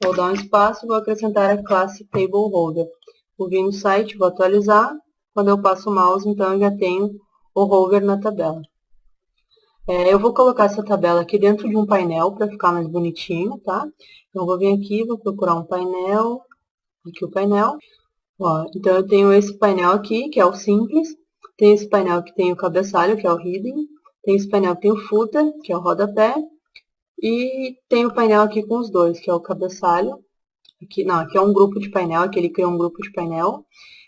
S1: vou dar um espaço e vou acrescentar a classe table hover. Vou vir no site, vou atualizar. Quando eu passo o mouse, então, eu já tenho o hover na tabela. Eu vou colocar essa tabela aqui dentro de um painel para ficar mais bonitinho, tá? Então, eu vou vir aqui, vou procurar um painel, aqui o painel. Ó, então, eu tenho esse painel aqui, que é o simples, tem esse painel que tem o cabeçalho, que é o hidden, tem esse painel que tem o footer, que é o rodapé, e tem o painel aqui com os dois, que é o cabeçalho. Aqui, não, aqui é um grupo de painel, aqui ele cria um grupo de painel,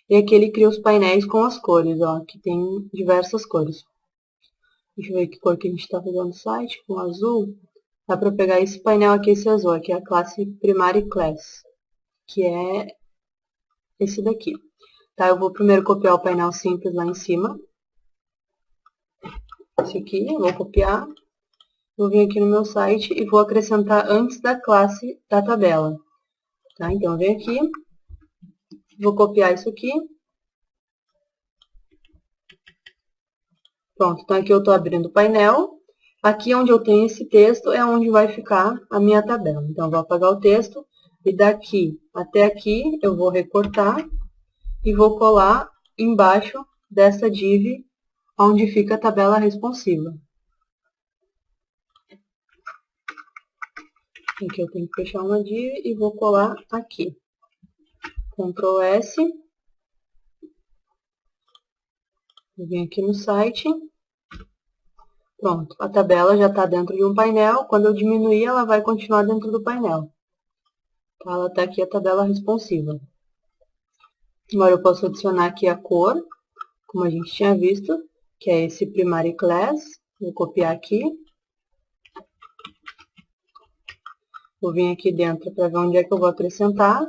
S1: e aqui ele cria os painéis com as cores, ó, que tem diversas cores. Deixa eu ver que cor que a gente está fazendo no site, com azul. Dá para pegar esse painel aqui, esse azul, aqui é a classe Primary Class, que é esse daqui. Tá, eu vou primeiro copiar o painel simples lá em cima. Esse aqui, eu vou copiar. Vou vir aqui no meu site e vou acrescentar antes da classe da tabela. Tá, então eu venho aqui, vou copiar isso aqui. Pronto, então aqui eu estou abrindo o painel. Aqui onde eu tenho esse texto é onde vai ficar a minha tabela. Então, eu vou apagar o texto e daqui até aqui eu vou recortar e vou colar embaixo dessa div onde fica a tabela responsiva. Aqui eu tenho que fechar uma div e vou colar aqui. Ctrl S. Eu venho aqui no site. Pronto, a tabela já está dentro de um painel. Quando eu diminuir, ela vai continuar dentro do painel. Tá, ela está aqui a tabela responsiva. Agora eu posso adicionar aqui a cor, como a gente tinha visto, que é esse Primary Class. Vou copiar aqui. Vou vir aqui dentro para ver onde é que eu vou acrescentar.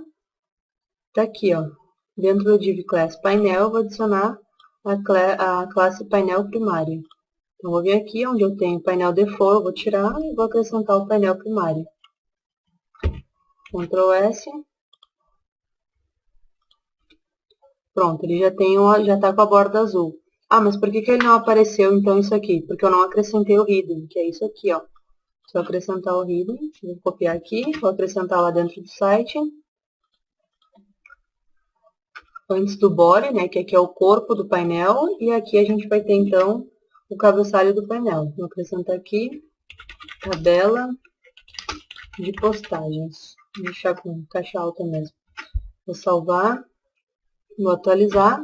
S1: Está aqui, ó. Dentro do div Class Painel, eu vou adicionar a classe Painel Primário. Então, vou vir aqui onde eu tenho painel default, eu vou tirar e vou acrescentar o painel primário. Ctrl S. Pronto, ele já está com a borda azul. Ah, mas por que ele não apareceu, então, isso aqui? Porque eu não acrescentei o hidden, que é isso aqui, ó. Se eu acrescentar o hidden, vou copiar aqui, vou acrescentar lá dentro do site. Antes do body, né, que aqui é o corpo do painel, e aqui a gente vai ter, então, o cabeçalho do painel. Vou acrescentar aqui, tabela de postagens. Vou deixar com caixa alta mesmo. Vou salvar, vou atualizar.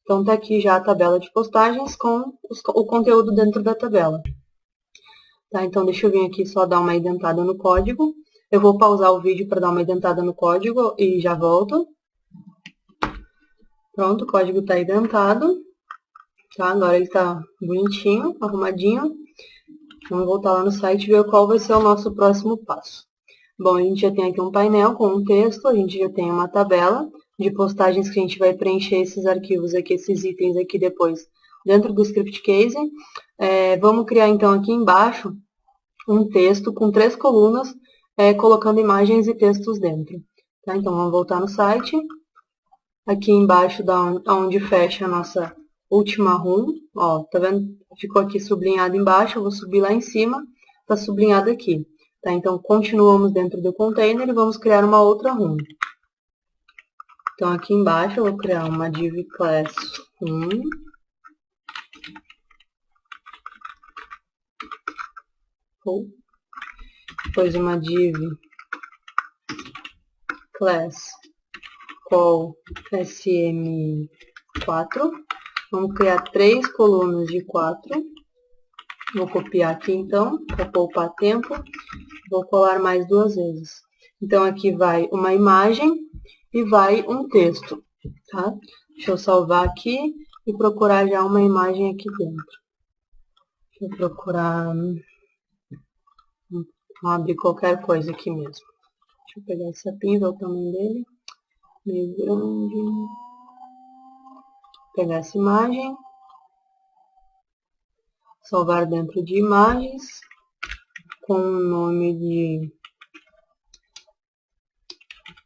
S1: Então, está aqui já a tabela de postagens com o conteúdo dentro da tabela. Tá, então, deixa eu vir aqui só dar uma indentada no código. Eu vou pausar o vídeo para dar uma indentada no código e já volto. Pronto, o código está indentado. Tá, agora ele está bonitinho, arrumadinho. Vamos voltar lá no site e ver qual vai ser o nosso próximo passo. Bom, a gente já tem aqui um painel com um texto, a gente já tem uma tabela de postagens que a gente vai preencher esses arquivos aqui, esses itens aqui depois, dentro do script case. Vamos criar então aqui embaixo um texto com 3 colunas, colocando imagens e textos dentro. Tá? Então, vamos voltar no site. Aqui embaixo, onde fecha a nossa última room, ó, tá vendo? Ficou aqui sublinhado embaixo, eu vou subir lá em cima, tá sublinhado aqui. Tá? Então, continuamos dentro do container e vamos criar uma outra room. Então, aqui embaixo eu vou criar uma div class room. Depois uma div class call sm4. Vamos criar 3 colunas de 4. Vou copiar aqui, então, para poupar tempo. Vou colar mais 2 vezes. Então, aqui vai uma imagem e vai um texto, tá? Deixa eu salvar aqui e procurar já uma imagem aqui dentro. Deixa eu procurar... Vou abrir qualquer coisa aqui mesmo. Deixa eu pegar esse sapinho, ver o tamanho dele. Meio grande. Vou pegar essa imagem. Salvar dentro de imagens. Com o nome de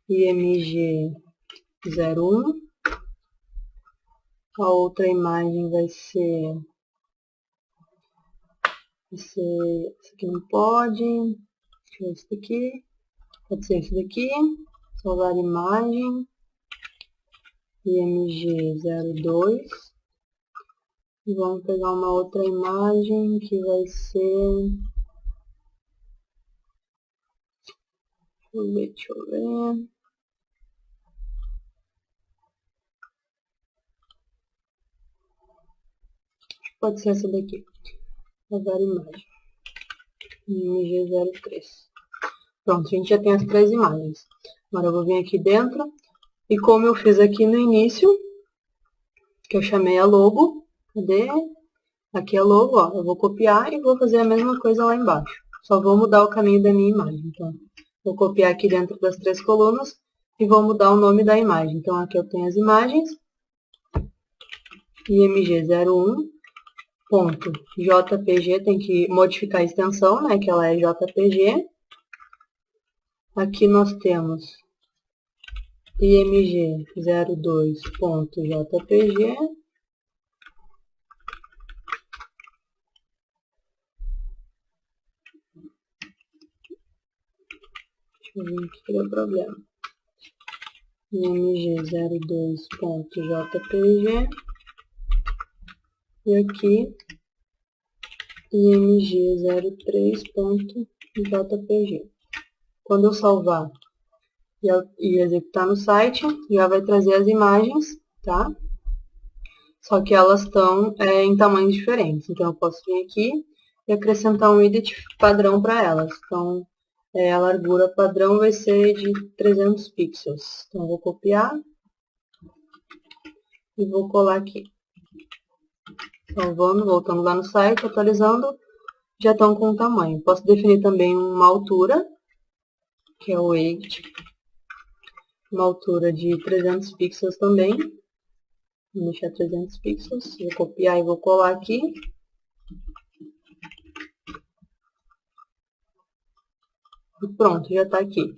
S1: img01. A outra imagem vai ser... Esse aqui não pode. Deixa eu ver esse daqui. Pode ser esse daqui. Salvar imagem. img02. Vamos pegar uma outra imagem que vai ser... Deixa eu ver... Pode ser essa daqui. Agora imagem. MG03. Pronto, a gente já tem as 3 imagens. Agora eu vou vir aqui dentro. E como eu fiz aqui no início, que eu chamei a logo. Cadê? Aqui é a logo, ó. Eu vou copiar e vou fazer a mesma coisa lá embaixo. Só vou mudar o caminho da minha imagem. Então, vou copiar aqui dentro das 3 colunas e vou mudar o nome da imagem. Então, aqui eu tenho as imagens. img01.jpg, tem que modificar a extensão, né, que ela é JPG. Aqui nós temos img02.jpg. Deixa eu ver aqui que deu problema. img02.jpg. E aqui, img03.jpg. Quando eu salvar e executar no site, já vai trazer as imagens, tá? Só que elas estão em tamanhos diferentes. Então, eu posso vir aqui e acrescentar um widget padrão para elas. Então, a largura padrão vai ser de 300 pixels. Então, eu vou copiar e vou colar aqui. Salvando, voltando lá no site, atualizando, já estão com o tamanho. Posso definir também uma altura, que é o weight, uma altura de 300 pixels também. Vou deixar 300 pixels, vou copiar e vou colar aqui. E pronto, já está aqui.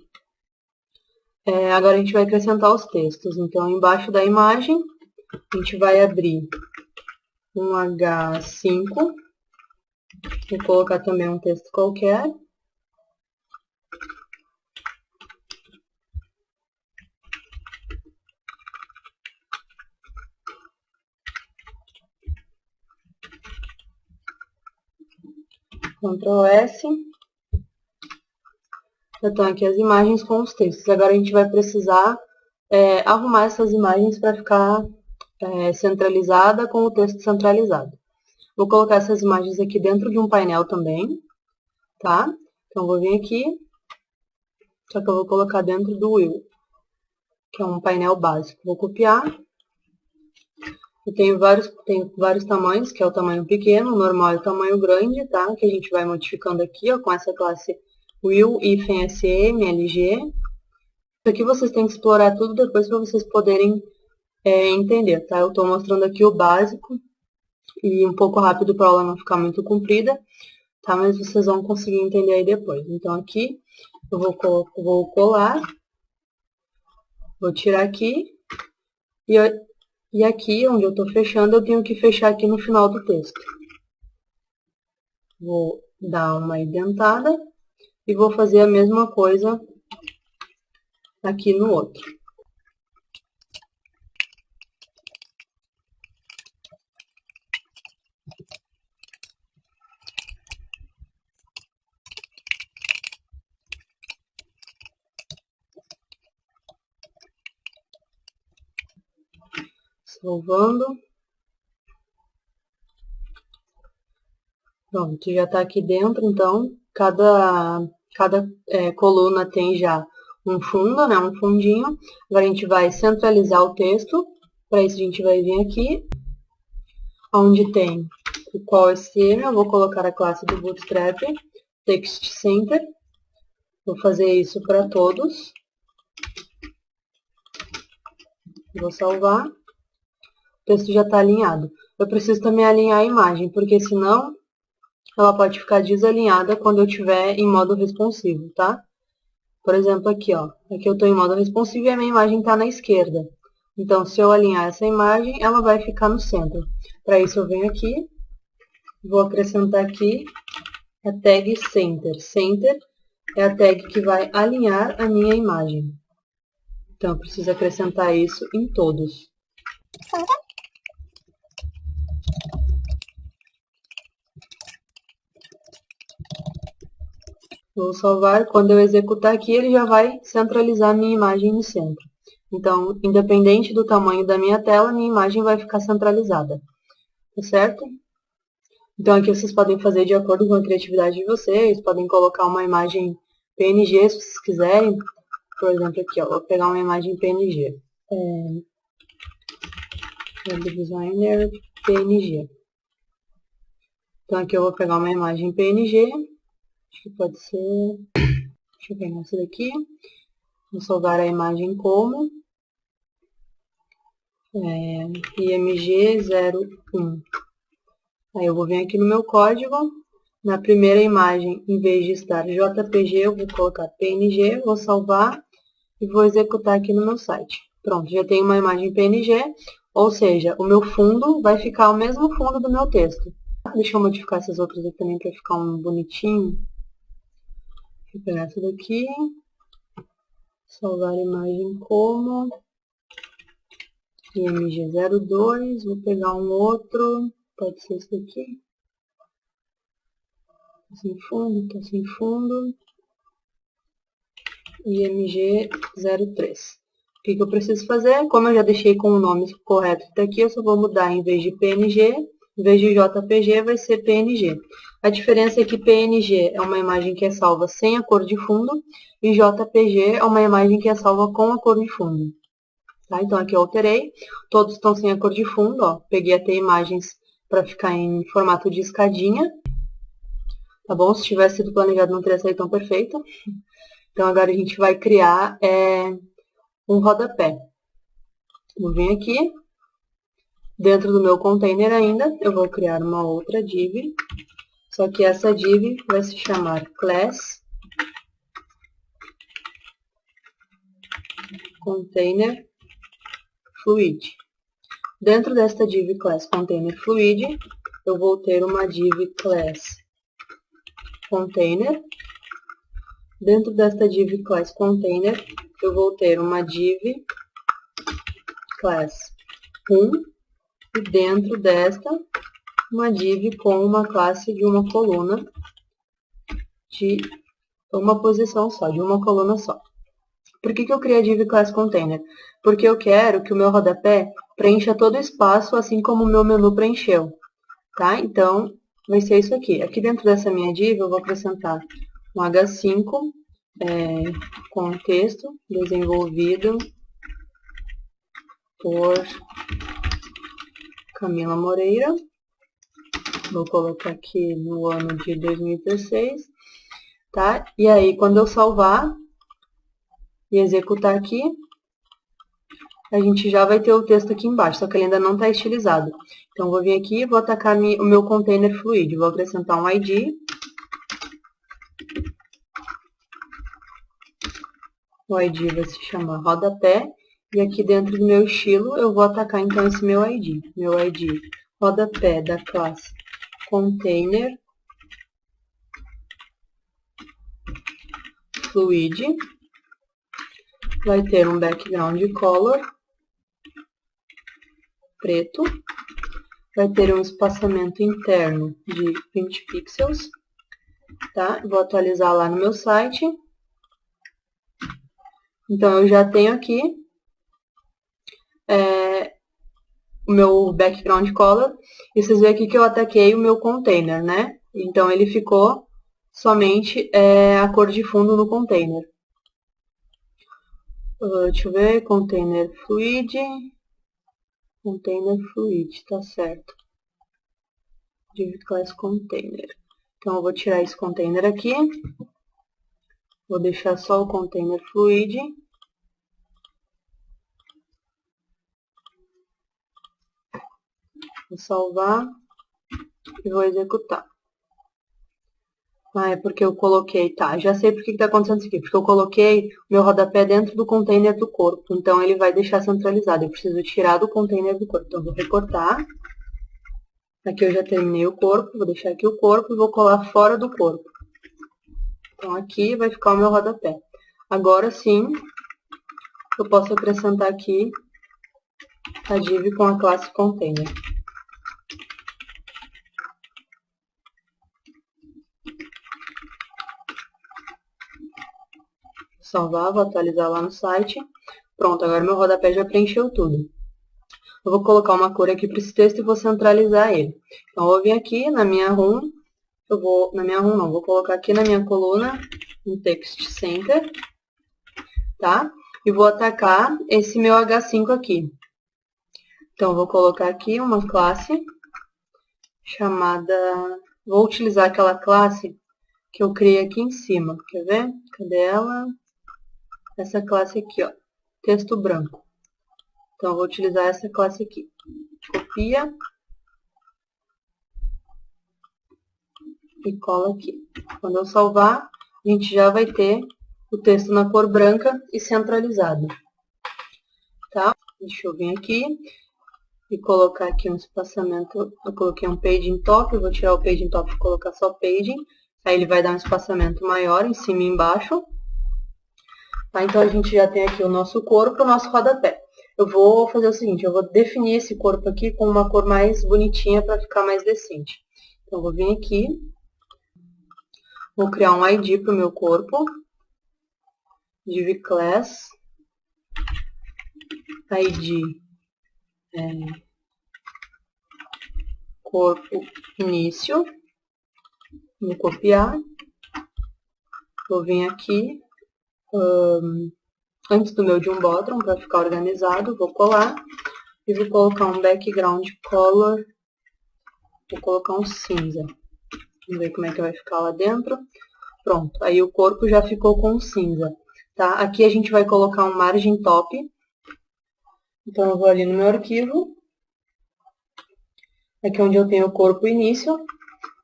S1: Agora a gente vai acrescentar os textos. Então, embaixo da imagem, a gente vai abrir um H5. Vou colocar também um texto qualquer. Ctrl S. Já estão aqui as imagens com os textos. Agora a gente vai precisar arrumar essas imagens para ficar centralizada com o texto centralizado. Vou colocar essas imagens aqui dentro de um painel também, tá? Então, vou vir aqui, só que eu vou colocar dentro do Will, que é um painel básico. Vou copiar. Eu tenho vários tamanhos, que é o tamanho pequeno, o normal e o tamanho grande, tá? Que a gente vai modificando aqui, ó, com essa classe will-sm-lg. Isso aqui vocês têm que explorar tudo depois para vocês poderem entender, tá? Eu estou mostrando aqui o básico e um pouco rápido para a aula não ficar muito comprida, tá? Mas vocês vão conseguir entender aí depois. Então, aqui eu vou colar, vou tirar aqui e aqui, onde eu estou fechando, eu tenho que fechar aqui no final do texto. Vou dar uma indentada e vou fazer a mesma coisa aqui no outro. Salvando. Pronto, já está aqui dentro, então, cada coluna tem já um fundo, né, um fundinho. Agora a gente vai centralizar o texto. Para isso a gente vai vir aqui, onde tem o qual.stm, eu vou colocar a classe do Bootstrap, Text Center. Vou fazer isso para todos. Vou salvar. O texto já está alinhado. Eu preciso também alinhar a imagem, porque senão ela pode ficar desalinhada quando eu estiver em modo responsivo, tá? Por exemplo, aqui, ó. Aqui eu estou em modo responsivo e a minha imagem está na esquerda. Então, se eu alinhar essa imagem, ela vai ficar no centro. Para isso, eu venho aqui, vou acrescentar aqui a tag Center. Center é a tag que vai alinhar a minha imagem. Então, eu preciso acrescentar isso em todos. Vou salvar. Quando eu executar aqui, ele já vai centralizar a minha imagem no centro. Então, independente do tamanho da minha tela, minha imagem vai ficar centralizada. Tá certo? Então, aqui vocês podem fazer de acordo com a criatividade de vocês. Podem colocar uma imagem PNG, se vocês quiserem. Por exemplo, aqui, ó, vou pegar uma imagem PNG. Web Designer PNG. Então, aqui eu vou pegar uma imagem PNG. Acho que pode ser... Deixa eu pegar essa daqui. Vou salvar a imagem como IMG01. Aí eu vou vir aqui no meu código. Na primeira imagem, em vez de estar JPG, eu vou colocar PNG, vou salvar e vou executar aqui no meu site. Pronto, já tenho uma imagem PNG, ou seja, o meu fundo vai ficar o mesmo fundo do meu texto. Deixa eu modificar essas outras aqui também para ficar um bonitinho. Vou pegar essa daqui, salvar a imagem como IMG02, vou pegar um outro, pode ser esse daqui. Tá sem fundo, tá sem fundo. IMG03. O que eu preciso fazer? Como eu já deixei com o nome correto daqui, eu só vou mudar em vez de PNG, em vez de JPG, vai ser PNG. A diferença é que PNG é uma imagem que é salva sem a cor de fundo e JPG é uma imagem que é salva com a cor de fundo. Tá? Então, aqui eu alterei. Todos estão sem a cor de fundo. Ó. Peguei até imagens para ficar em formato de escadinha. Tá bom? Se tivesse sido planejado, não teria saído tão perfeito. Então, agora a gente vai criar um rodapé. Vou vir aqui. Dentro do meu container ainda, eu vou criar uma outra div. Só que essa div vai se chamar class container fluid. Dentro desta div class container fluid, eu vou ter uma div class container. Dentro desta div class container, eu vou ter uma div class 1 e dentro desta uma div com uma classe de uma coluna de uma posição só, de uma coluna só. Por que eu criei a div class container? Porque eu quero que o meu rodapé preencha todo o espaço, assim como o meu menu preencheu. Tá? Então, vai ser isso aqui. Aqui dentro dessa minha div, eu vou acrescentar um H5 com texto desenvolvido por Camila Moreira. Vou colocar aqui no ano de 2016. Tá? E aí, quando eu salvar e executar aqui, a gente já vai ter o texto aqui embaixo, só que ele ainda não está estilizado. Então, vou vir aqui e vou atacar o meu container fluid. Vou acrescentar um ID. O ID vai se chamar rodapé. E aqui dentro do meu estilo, eu vou atacar então esse meu ID. Meu ID rodapé da classe container fluid. Vai ter um background color preto. Vai ter um espaçamento interno de 20 pixels. Tá? Vou atualizar lá no meu site. Então, eu já tenho aqui o meu background color. E vocês veem aqui que eu ataquei o meu container, né? Então, ele ficou somente a cor de fundo no container. Deixa eu ver, container fluid. Container fluid, tá certo. Div class container. Então, eu vou tirar esse container aqui. Vou deixar só o container fluid. Vou salvar e vou executar. Ah, é porque eu coloquei, tá, já sei por que está acontecendo isso aqui, porque eu coloquei o meu rodapé dentro do container do corpo, então ele vai deixar centralizado, eu preciso tirar do container do corpo, então eu vou recortar, aqui eu já terminei o corpo, vou deixar aqui o corpo e vou colar fora do corpo, então aqui vai ficar o meu rodapé. Agora sim, eu posso acrescentar aqui a div com a classe container. salvar, vou atualizar lá no site. Pronto, agora meu rodapé já preencheu tudo. Eu vou colocar uma cor aqui para esse texto e vou centralizar ele. Então, eu vou vir aqui na minha room, vou colocar aqui na minha coluna um text center, tá? E vou atacar esse meu H5 aqui. Então, eu vou colocar aqui uma classe chamada... Vou utilizar aquela classe que eu criei aqui em cima. Quer ver? Cadê ela? Essa classe aqui, ó. Texto branco. Então, eu vou utilizar essa classe aqui. Copia. E cola aqui. Quando eu salvar, a gente já vai ter o texto na cor branca e centralizado. Tá? Deixa eu vir aqui e colocar aqui um espaçamento. Eu coloquei um paging top, eu vou tirar o paging top e colocar só paging. Aí ele vai dar um espaçamento maior em cima e embaixo. Tá? Então, a gente já tem aqui o nosso corpo, o nosso rodapé. Eu vou fazer o seguinte, eu vou definir esse corpo aqui com uma cor mais bonitinha para ficar mais decente. Então, eu vou vir aqui. Vou criar um ID para o meu corpo, div class, ID corpo início, vou copiar, vou vir aqui, antes do meu Jumbotron, para ficar organizado, vou colar, e vou colocar um background color, vou colocar um cinza. Vamos ver como é que vai ficar lá dentro. Pronto, aí o corpo já ficou com cinza, tá? Aqui a gente vai colocar um margin top. Então, eu vou ali no meu arquivo. Aqui onde eu tenho o corpo início,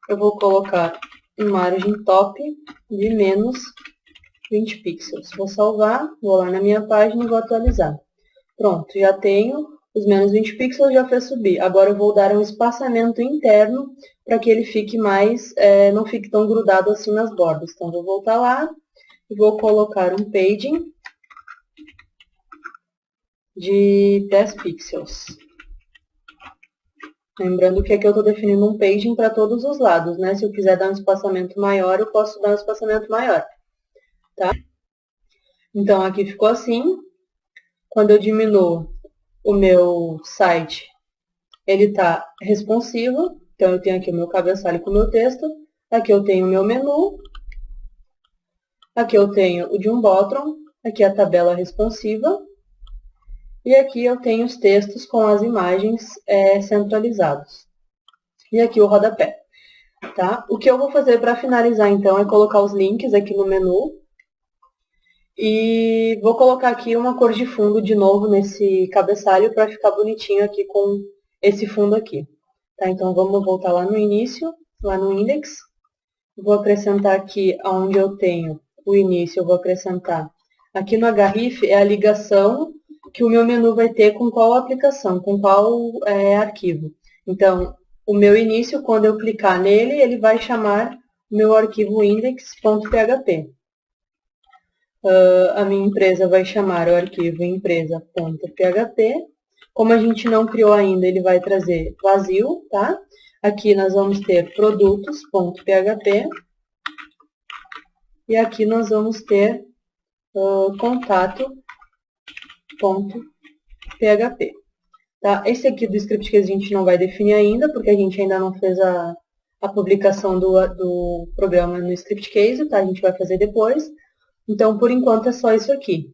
S1: eu vou colocar um margin top de menos 20 pixels. Vou salvar, vou lá na minha página e vou atualizar. Pronto, já tenho os menos 20 pixels, já fez subir. Agora eu vou dar um espaçamento interno para que ele fique mais, não fique tão grudado assim nas bordas. Então, vou voltar lá e vou colocar um paging de 10 pixels. Lembrando que aqui eu estou definindo um paging para todos os lados, né? Se eu quiser dar um espaçamento maior, eu posso dar um espaçamento maior, tá? Então, aqui ficou assim. Quando eu diminuo o meu site, ele está responsivo. Então, eu tenho aqui o meu cabeçalho com o meu texto. Aqui eu tenho o meu menu. Aqui eu tenho o Jumbotron. Aqui a tabela responsiva. E aqui eu tenho os textos com as imagens centralizados. E aqui o rodapé. Tá? O que eu vou fazer para finalizar, então, é colocar os links aqui no menu. E vou colocar aqui uma cor de fundo de novo nesse cabeçalho para ficar bonitinho aqui com esse fundo aqui. Tá? Então, vamos voltar lá no início, lá no index. Vou acrescentar aqui onde eu tenho o início, eu vou acrescentar. Aqui no href é a ligação que o meu menu vai ter com qual aplicação, com qual arquivo. Então, o meu início, quando eu clicar nele, ele vai chamar o meu arquivo index.php. A minha empresa vai chamar o arquivo empresa.php. Como a gente não criou ainda, ele vai trazer vazio, tá? Aqui nós vamos ter produtos.php. E aqui nós vamos ter contato.php. Tá? Esse aqui do script que a gente não vai definir ainda, porque a gente ainda não fez a publicação do programa no script case, tá? A gente vai fazer depois. Então, por enquanto, é só isso aqui.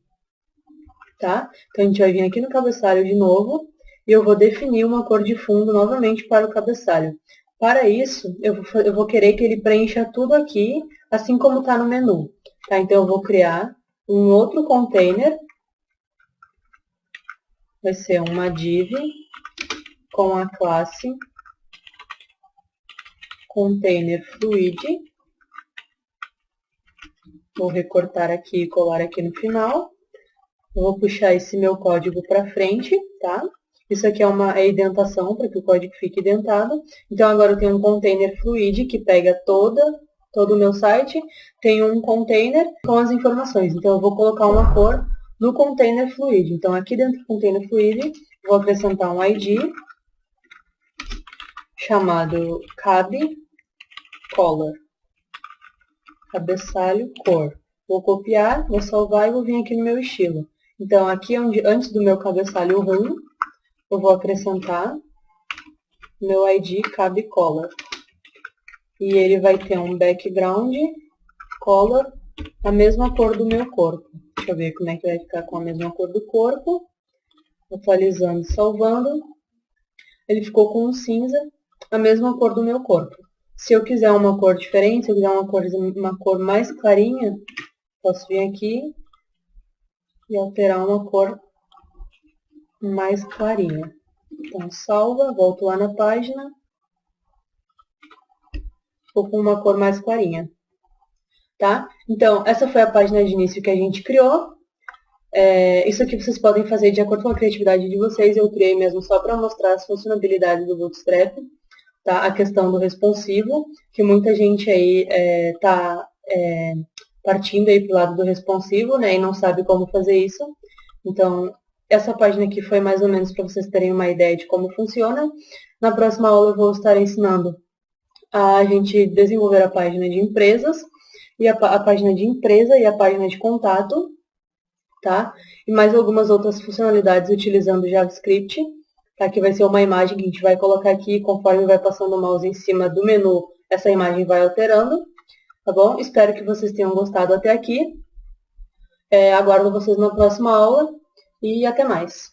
S1: Tá? Então, a gente vai vir aqui no cabeçalho de novo e eu vou definir uma cor de fundo novamente para o cabeçalho. Para isso, eu vou querer que ele preencha tudo aqui, assim como está no menu. Tá? Então, eu vou criar um outro container. Vai ser uma div com a classe container fluid. Vou recortar aqui e colar aqui no final. Eu vou puxar esse meu código para frente, tá? Isso aqui é uma indentação para que o código fique indentado. Então, agora eu tenho um container fluid que pega todo o meu site. Tenho um container com as informações. Então, eu vou colocar uma cor no container fluid. Então, aqui dentro do container fluid, vou acrescentar um ID chamado cab color. Cabeçalho cor. Vou copiar, vou salvar e vou vir aqui no meu estilo. Então, aqui antes do meu cabeçalho home, eu vou acrescentar meu ID cabe color. E ele vai ter um background color, a mesma cor do meu corpo. Deixa eu ver como é que vai ficar com a mesma cor do corpo. Atualizando e salvando. Ele ficou com um cinza, a mesma cor do meu corpo. Se eu quiser uma cor diferente, se eu quiser uma cor mais clarinha, posso vir aqui e alterar uma cor mais clarinha. Então, salva, volto lá na página. Ficou com uma cor mais clarinha. Tá? Então, essa foi a página de início que a gente criou. Isso aqui vocês podem fazer de acordo com a criatividade de vocês. Eu criei mesmo só para mostrar as funcionalidades do Bootstrap. Tá? A questão do responsivo, que muita gente aí está partindo aí para o lado do responsivo, né, e não sabe como fazer isso. Então, essa página aqui foi mais ou menos para vocês terem uma ideia de como funciona. Na próxima aula eu vou estar ensinando a gente desenvolver a página de empresas, e a página de empresa e a página de contato, tá? E mais algumas outras funcionalidades utilizando JavaScript. Aqui vai ser uma imagem que a gente vai colocar aqui, conforme vai passando o mouse em cima do menu, essa imagem vai alterando, tá bom? Espero que vocês tenham gostado até aqui. Aguardo vocês na próxima aula e até mais.